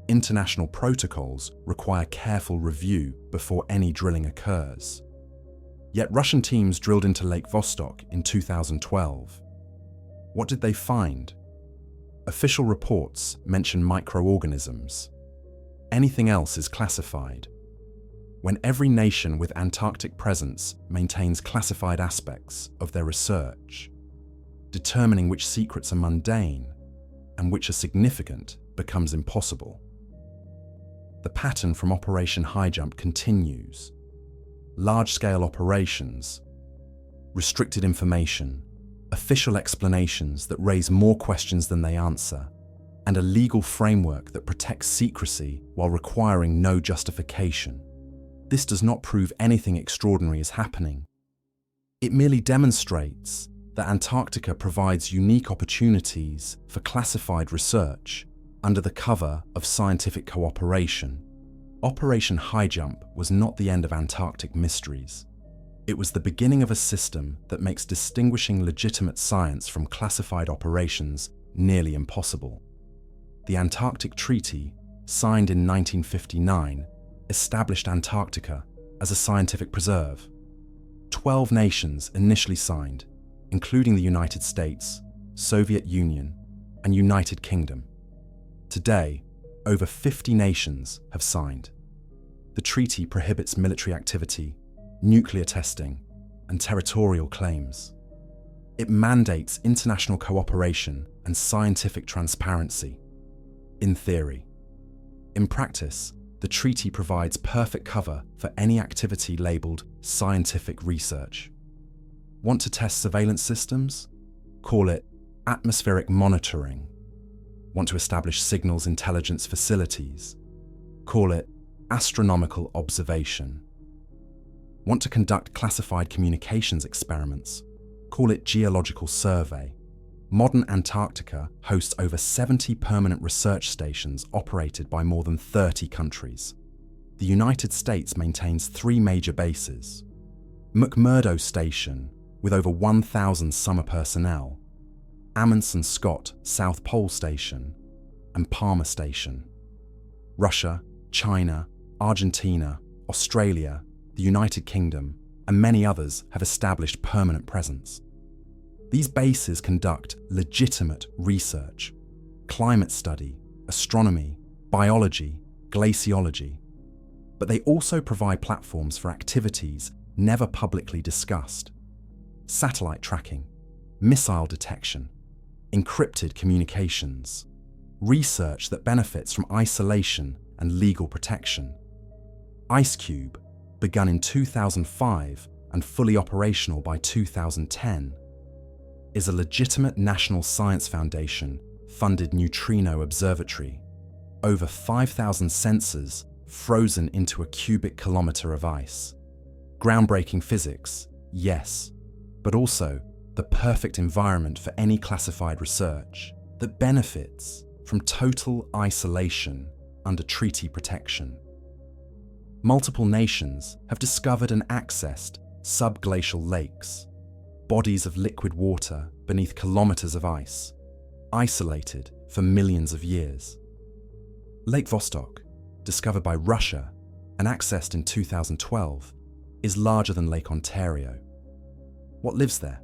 International protocols require careful review before any drilling occurs. Yet Russian teams drilled into Lake Vostok in 2012. What did they find? Official reports mention microorganisms. Anything else is classified. When every nation with Antarctic presence maintains classified aspects of their research, determining which secrets are mundane and which are significant becomes impossible. The pattern from Operation Highjump continues. Large-scale operations, restricted information, official explanations that raise more questions than they answer, and a legal framework that protects secrecy while requiring no justification. This does not prove anything extraordinary is happening. It merely demonstrates that Antarctica provides unique opportunities for classified research under the cover of scientific cooperation. Operation Highjump was not the end of Antarctic mysteries. It was the beginning of a system that makes distinguishing legitimate science from classified operations nearly impossible. The Antarctic Treaty, signed in 1959, established Antarctica as a scientific preserve. 12 nations initially signed, including the United States, Soviet Union, and United Kingdom. Today, over 50 nations have signed. The treaty prohibits military activity, nuclear testing, and territorial claims. It mandates international cooperation and scientific transparency. In theory. In practice, the treaty provides perfect cover for any activity labeled scientific research. Want to test surveillance systems? Call it atmospheric monitoring. Want to establish signals intelligence facilities? Call it astronomical observation. Want to conduct classified communications experiments? Call it geological survey. Modern Antarctica hosts over 70 permanent research stations operated by more than 30 countries. The United States maintains 3 major bases: McMurdo Station, with over 1,000 summer personnel, Amundsen Scott South Pole Station, and Palmer Station. Russia, China, Argentina, Australia, the United Kingdom, and many others have established permanent presence. These bases conduct legitimate research, climate study, astronomy, biology, glaciology, but they also provide platforms for activities never publicly discussed: satellite tracking, missile detection, encrypted communications, research that benefits from isolation and legal protection. IceCube, begun in 2005 and fully operational by 2010, is a legitimate national science foundation-funded neutrino observatory. Over 5,000 sensors frozen into a cubic kilometer of ice. Groundbreaking physics, yes, but also the perfect environment for any classified research that benefits from total isolation under treaty protection. Multiple nations have discovered and accessed subglacial lakes, bodies of liquid water beneath kilometers of ice, isolated for millions of years. Lake Vostok, discovered by Russia and accessed in 2012, is larger than Lake Ontario. What lives there?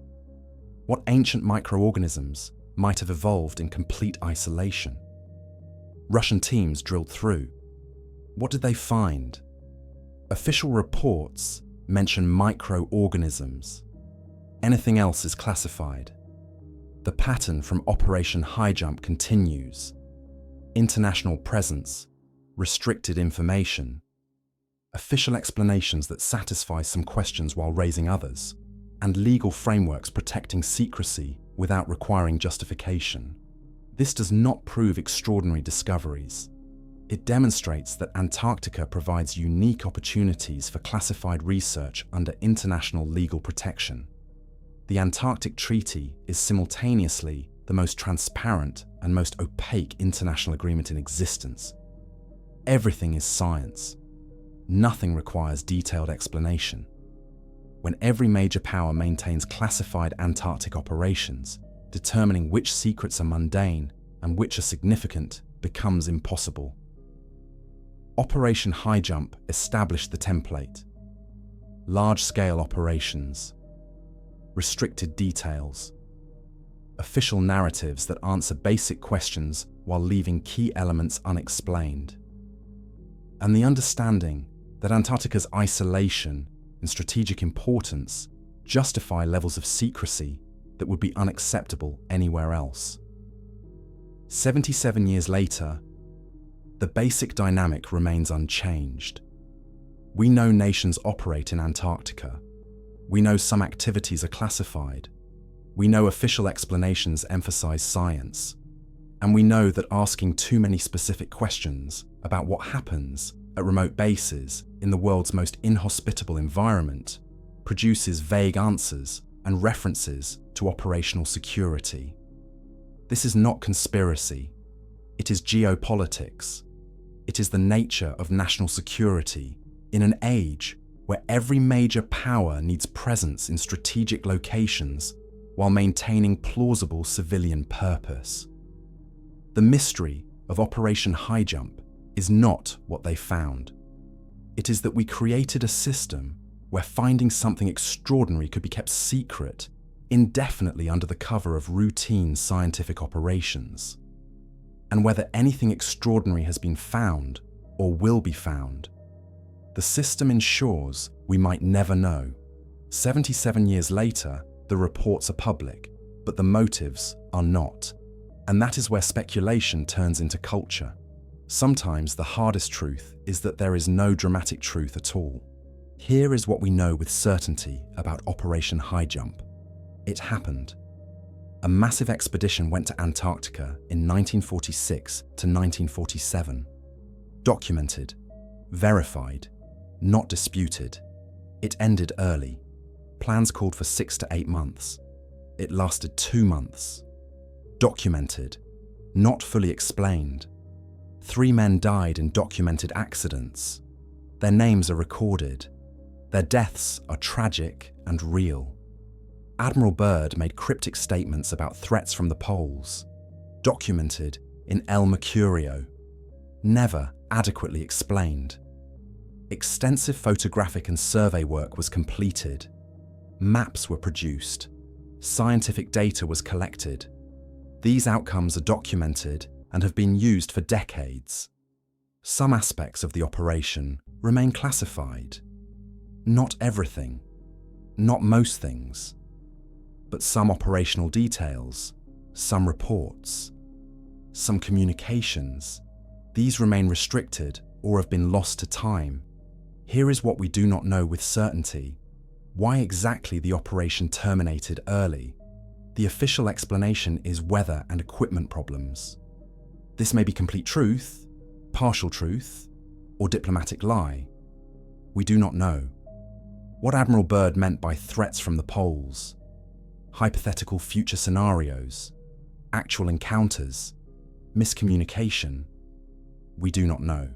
What ancient microorganisms might have evolved in complete isolation? Russian teams drilled through. What did they find? Official reports mention microorganisms. Anything else is classified. The pattern from Operation Highjump continues. International presence, restricted information, official explanations that satisfy some questions while raising others, and legal frameworks protecting secrecy without requiring justification. This does not prove extraordinary discoveries. It demonstrates that Antarctica provides unique opportunities for classified research under international legal protection. The Antarctic Treaty is simultaneously the most transparent and most opaque international agreement in existence. Everything is science. Nothing requires detailed explanation. When every major power maintains classified Antarctic operations, determining which secrets are mundane and which are significant becomes impossible. Operation Highjump established the template. Large-scale operations, restricted details, official narratives that answer basic questions while leaving key elements unexplained, and the understanding that Antarctica's isolation and strategic importance justify levels of secrecy that would be unacceptable anywhere else. 77 years later, the basic dynamic remains unchanged. We know nations operate in Antarctica. We know some activities are classified. We know official explanations emphasize science. And we know that asking too many specific questions about what happens at remote bases in the world's most inhospitable environment produces vague answers and references to operational security. This is not conspiracy. It is geopolitics. It is the nature of national security in an age where every major power needs presence in strategic locations while maintaining plausible civilian purpose. The mystery of Operation Highjump is not what they found. It is that we created a system where finding something extraordinary could be kept secret indefinitely under the cover of routine scientific operations. And whether anything extraordinary has been found or will be found, the system ensures we might never know. 77 years later, the reports are public, but the motives are not. And that is where speculation turns into culture. Sometimes the hardest truth is that there is no dramatic truth at all. Here is what we know with certainty about Operation Highjump. It happened. A massive expedition went to Antarctica in 1946 to 1947. Documented, verified, not disputed. It ended early. Plans called for 6 to 8 months. It lasted 2 months. Documented, not fully explained. 3 men died in documented accidents. Their names are recorded. Their deaths are tragic and real. Admiral Byrd made cryptic statements about threats from the poles, documented in El Mercurio, never adequately explained. Extensive photographic and survey work was completed. Maps were produced. Scientific data was collected. These outcomes are documented and have been used for decades. Some aspects of the operation remain classified. Not everything, not most things, but some operational details, some reports, some communications. These remain restricted or have been lost to time. Here is what we do not know with certainty. Why exactly the operation terminated early? The official explanation is weather and equipment problems. This may be complete truth, partial truth, or diplomatic lie. We do not know. What Admiral Byrd meant by threats from the poles, hypothetical future scenarios, actual encounters, miscommunication, we do not know.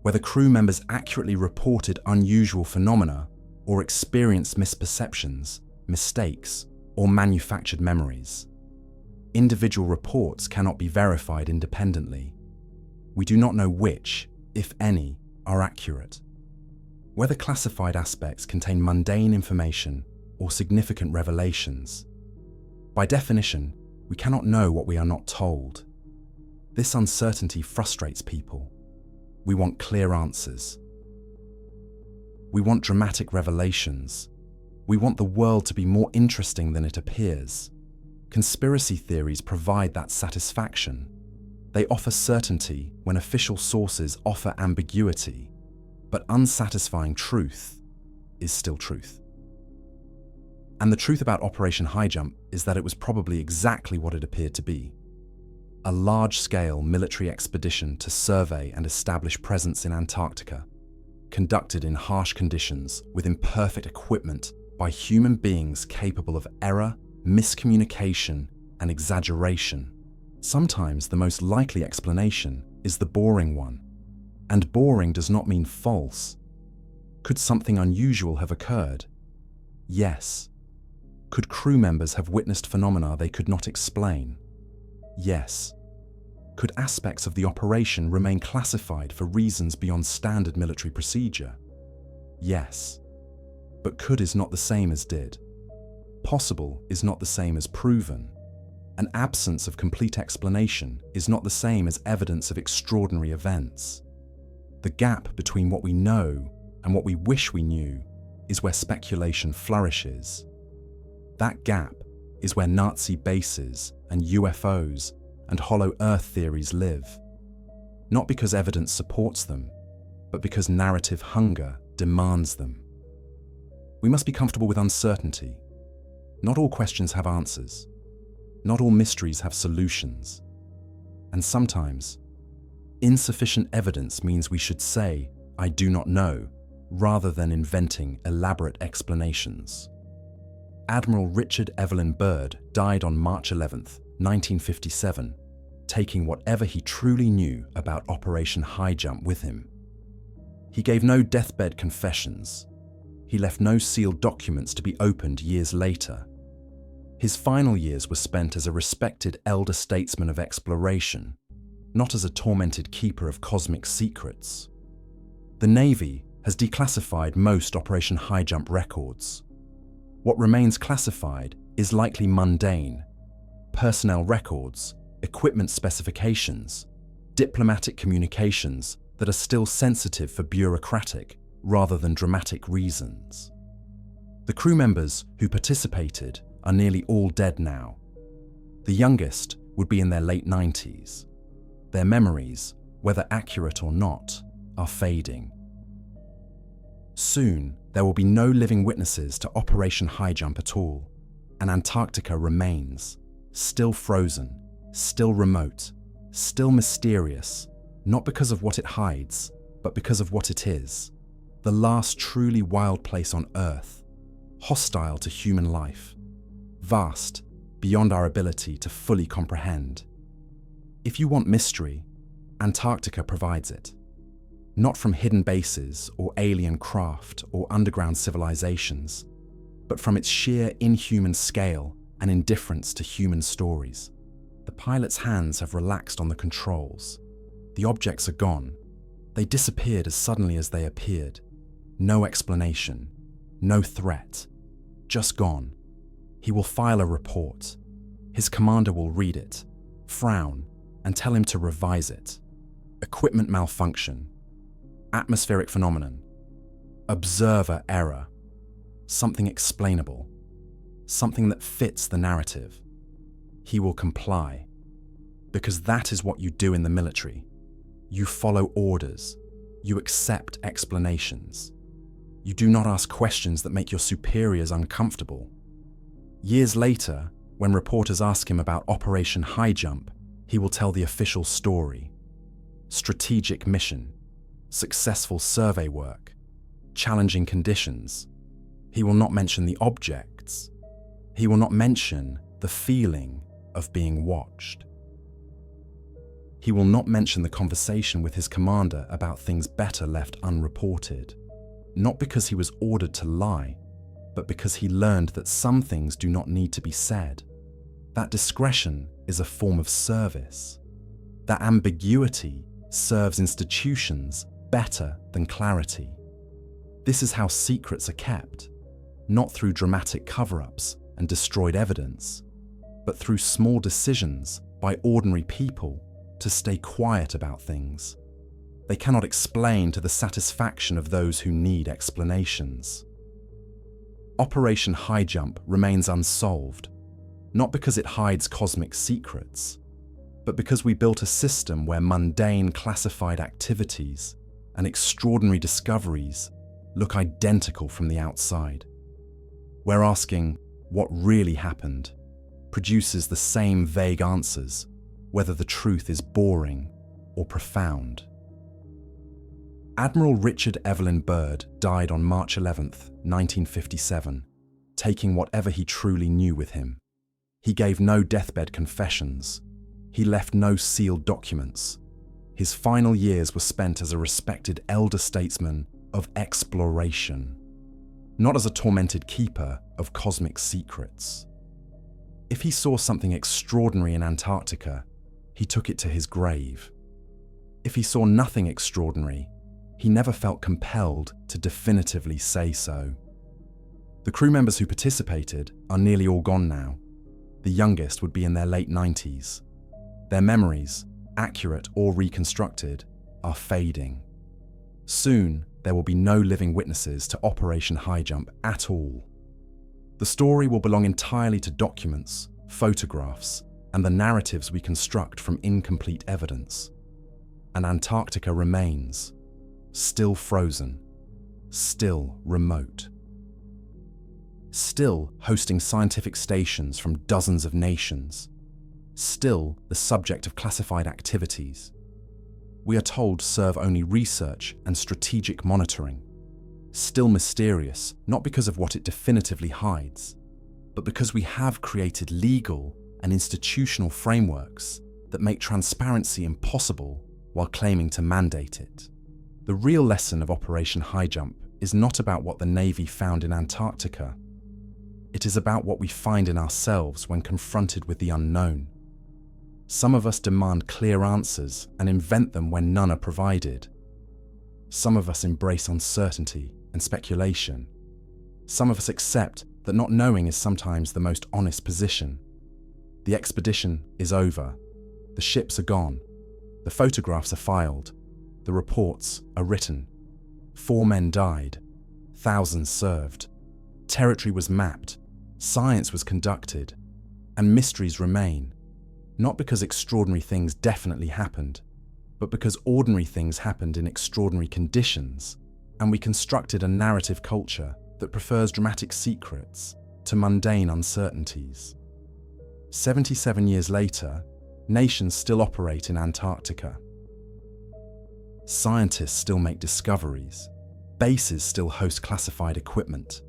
Whether crew members accurately reported unusual phenomena or experienced misperceptions, mistakes, or manufactured memories. Individual reports cannot be verified independently. We do not know which, if any, are accurate. Whether classified aspects contain mundane information or significant revelations. By definition, we cannot know what we are not told. This uncertainty frustrates people. We want clear answers. We want dramatic revelations. We want the world to be more interesting than it appears. Conspiracy theories provide that satisfaction. They offer certainty when official sources offer ambiguity, but unsatisfying truth is still truth. And the truth about Operation Highjump is that it was probably exactly what it appeared to be. a large-scale military expedition to survey and establish presence in Antarctica, conducted in harsh conditions with imperfect equipment by human beings capable of error, miscommunication, and exaggeration. Sometimes the most likely explanation is the boring one. And boring does not mean false. Could something unusual have occurred? Yes. Could crew members have witnessed phenomena they could not explain? Yes. Could aspects of the operation remain classified for reasons beyond standard military procedure? Yes. But could is not the same as did. Possible is not the same as proven. An absence of complete explanation is not the same as evidence of extraordinary events. The gap between what we know and what we wish we knew is where speculation flourishes. That gap is where Nazi bases and UFOs and hollow earth theories live. Not because evidence supports them, but because narrative hunger demands them. We must be comfortable with uncertainty. Not all questions have answers. Not all mysteries have solutions. And sometimes, insufficient evidence means we should say, "I do not know," rather than inventing elaborate explanations. Admiral Richard Evelyn Byrd died on March 11, 1957, taking whatever he truly knew about Operation Highjump with him. He gave no deathbed confessions. He left no sealed documents to be opened years later. His final years were spent as a respected elder statesman of exploration, not as a tormented keeper of cosmic secrets. The Navy has declassified most Operation Highjump records. What remains classified is likely mundane: personnel records, equipment specifications, diplomatic communications that are still sensitive for bureaucratic rather than dramatic reasons. The crew members who participated are nearly all dead now. The youngest would be in their late 90s. Their memories, whether accurate or not, are fading. Soon, there will be no living witnesses to Operation Highjump at all, and Antarctica remains, still frozen, still remote, still mysterious, not because of what it hides, but because of what it is. The last truly wild place on Earth, hostile to human life, vast, beyond our ability to fully comprehend. If you want mystery, Antarctica provides it. Not from hidden bases or alien craft or underground civilizations, but from its sheer inhuman scale and indifference to human stories. The pilot's hands have relaxed on the controls. The objects are gone. They disappeared as suddenly as they appeared. No explanation, no threat, just gone. He will file a report. His commander will read it, frown, and tell him to revise it. Equipment malfunction, atmospheric phenomenon, observer error, something explainable, something that fits the narrative. He will comply, because that is what you do in the military. You follow orders. You accept explanations. You do not ask questions that make your superiors uncomfortable. Years later, when reporters ask him about Operation Highjump, he will tell the official story. Strategic mission, successful survey work, challenging conditions. He will not mention the objects. He will not mention the feeling of being watched. He will not mention the conversation with his commander about things better left unreported, not because he was ordered to lie, but because he learned that some things do not need to be said. That discretion is a form of service. That ambiguity serves institutions better than clarity. This is how secrets are kept, not through dramatic cover-ups and destroyed evidence, but through small decisions by ordinary people to stay quiet about things. They cannot explain to the satisfaction of those who need explanations. Operation Highjump remains unsolved, not because it hides cosmic secrets, but because we built a system where mundane classified activities and extraordinary discoveries look identical from the outside. Where asking what really happened produces the same vague answers whether the truth is boring or profound. Admiral Richard Evelyn Byrd died on March 11, 1957, taking whatever he truly knew with him. He gave no deathbed confessions. He left no sealed documents. His final years were spent as a respected elder statesman of exploration, not as a tormented keeper of cosmic secrets. If he saw something extraordinary in Antarctica, he took it to his grave. If he saw nothing extraordinary, he never felt compelled to definitively say so. The crew members who participated are nearly all gone now. The youngest would be in their late 90s. Their memories, accurate or reconstructed, are fading. Soon, there will be no living witnesses to Operation Highjump at all. The story will belong entirely to documents, photographs, and the narratives we construct from incomplete evidence. And Antarctica remains, still frozen, still remote, still hosting scientific stations from dozens of nations, still the subject of classified activities. We are told serve only research and strategic monitoring, still mysterious not because of what it definitively hides, but because we have created legal and institutional frameworks that make transparency impossible while claiming to mandate it. The real lesson of Operation Highjump is not about what the Navy found in Antarctica. It is about what we find in ourselves when confronted with the unknown. Some of us demand clear answers and invent them when none are provided. Some of us embrace uncertainty and speculation. Some of us accept that not knowing is sometimes the most honest position. The expedition is over. The ships are gone. The photographs are filed. The reports are written. 4 men died. Thousands served. Territory was mapped. Science was conducted. And mysteries remain. Not because extraordinary things definitely happened, but because ordinary things happened in extraordinary conditions, and we constructed a narrative culture that prefers dramatic secrets to mundane uncertainties. 77 years later, nations still operate in Antarctica. Scientists still make discoveries. Bases still host classified equipment.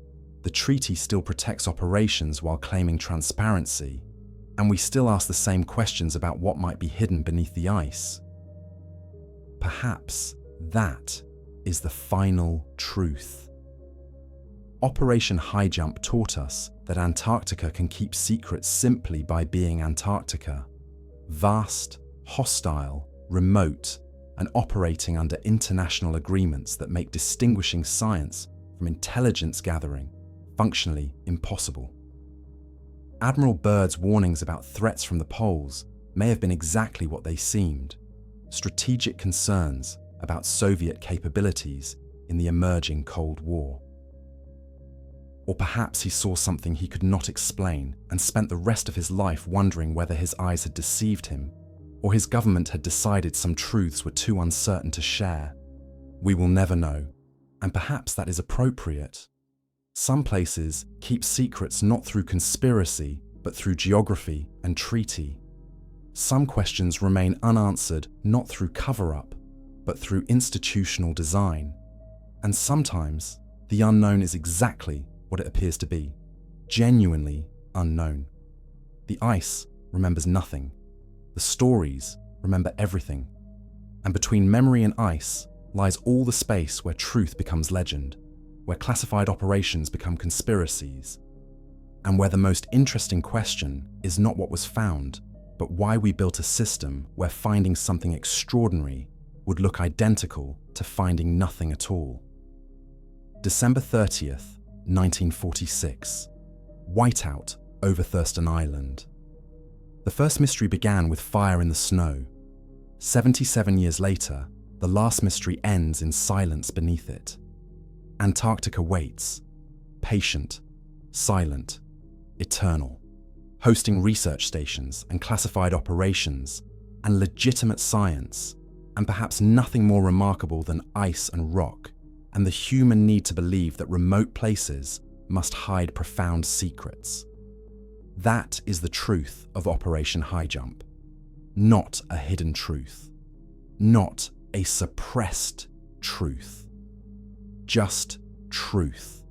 The treaty still protects operations while claiming transparency. And we still ask the same questions about what might be hidden beneath the ice. Perhaps that is the final truth. Operation Highjump taught us that Antarctica can keep secrets simply by being Antarctica. Vast, hostile, remote, and operating under international agreements that make distinguishing science from intelligence gathering functionally impossible. Admiral Byrd's warnings about threats from the poles may have been exactly what they seemed: strategic concerns about Soviet capabilities in the emerging Cold War. Or perhaps he saw something he could not explain and spent the rest of his life wondering whether his eyes had deceived him, or his government had decided some truths were too uncertain to share. We will never know, and perhaps that is appropriate. Some places keep secrets not through conspiracy, but through geography and treaty. Some questions remain unanswered not through cover-up, but through institutional design. And sometimes the unknown is exactly what it appears to be: genuinely unknown. The ice remembers nothing. The stories remember everything. And between memory and ice lies all the space where truth becomes legend, where classified operations become conspiracies, and where the most interesting question is not what was found, but why we built a system where finding something extraordinary would look identical to finding nothing at all. December 30th, 1946. Whiteout over Thurston Island. The first mystery began with fire in the snow. 77 years later, the last mystery ends in silence beneath it. Antarctica waits, patient, silent, eternal, hosting research stations and classified operations and legitimate science, and perhaps nothing more remarkable than ice and rock and the human need to believe that remote places must hide profound secrets. That is the truth of Operation Highjump. Not a hidden truth. Not a suppressed truth. Just truth.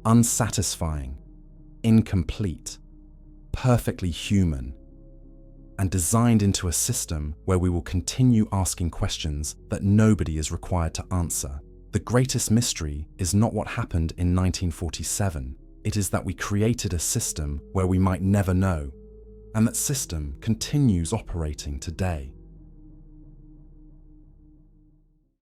Unsatisfying, incomplete, perfectly human, and designed into a system where we will continue asking questions that nobody is required to answer. The greatest mystery is not what happened in 1947. It is that we created a system where we might never know, and that system continues operating today.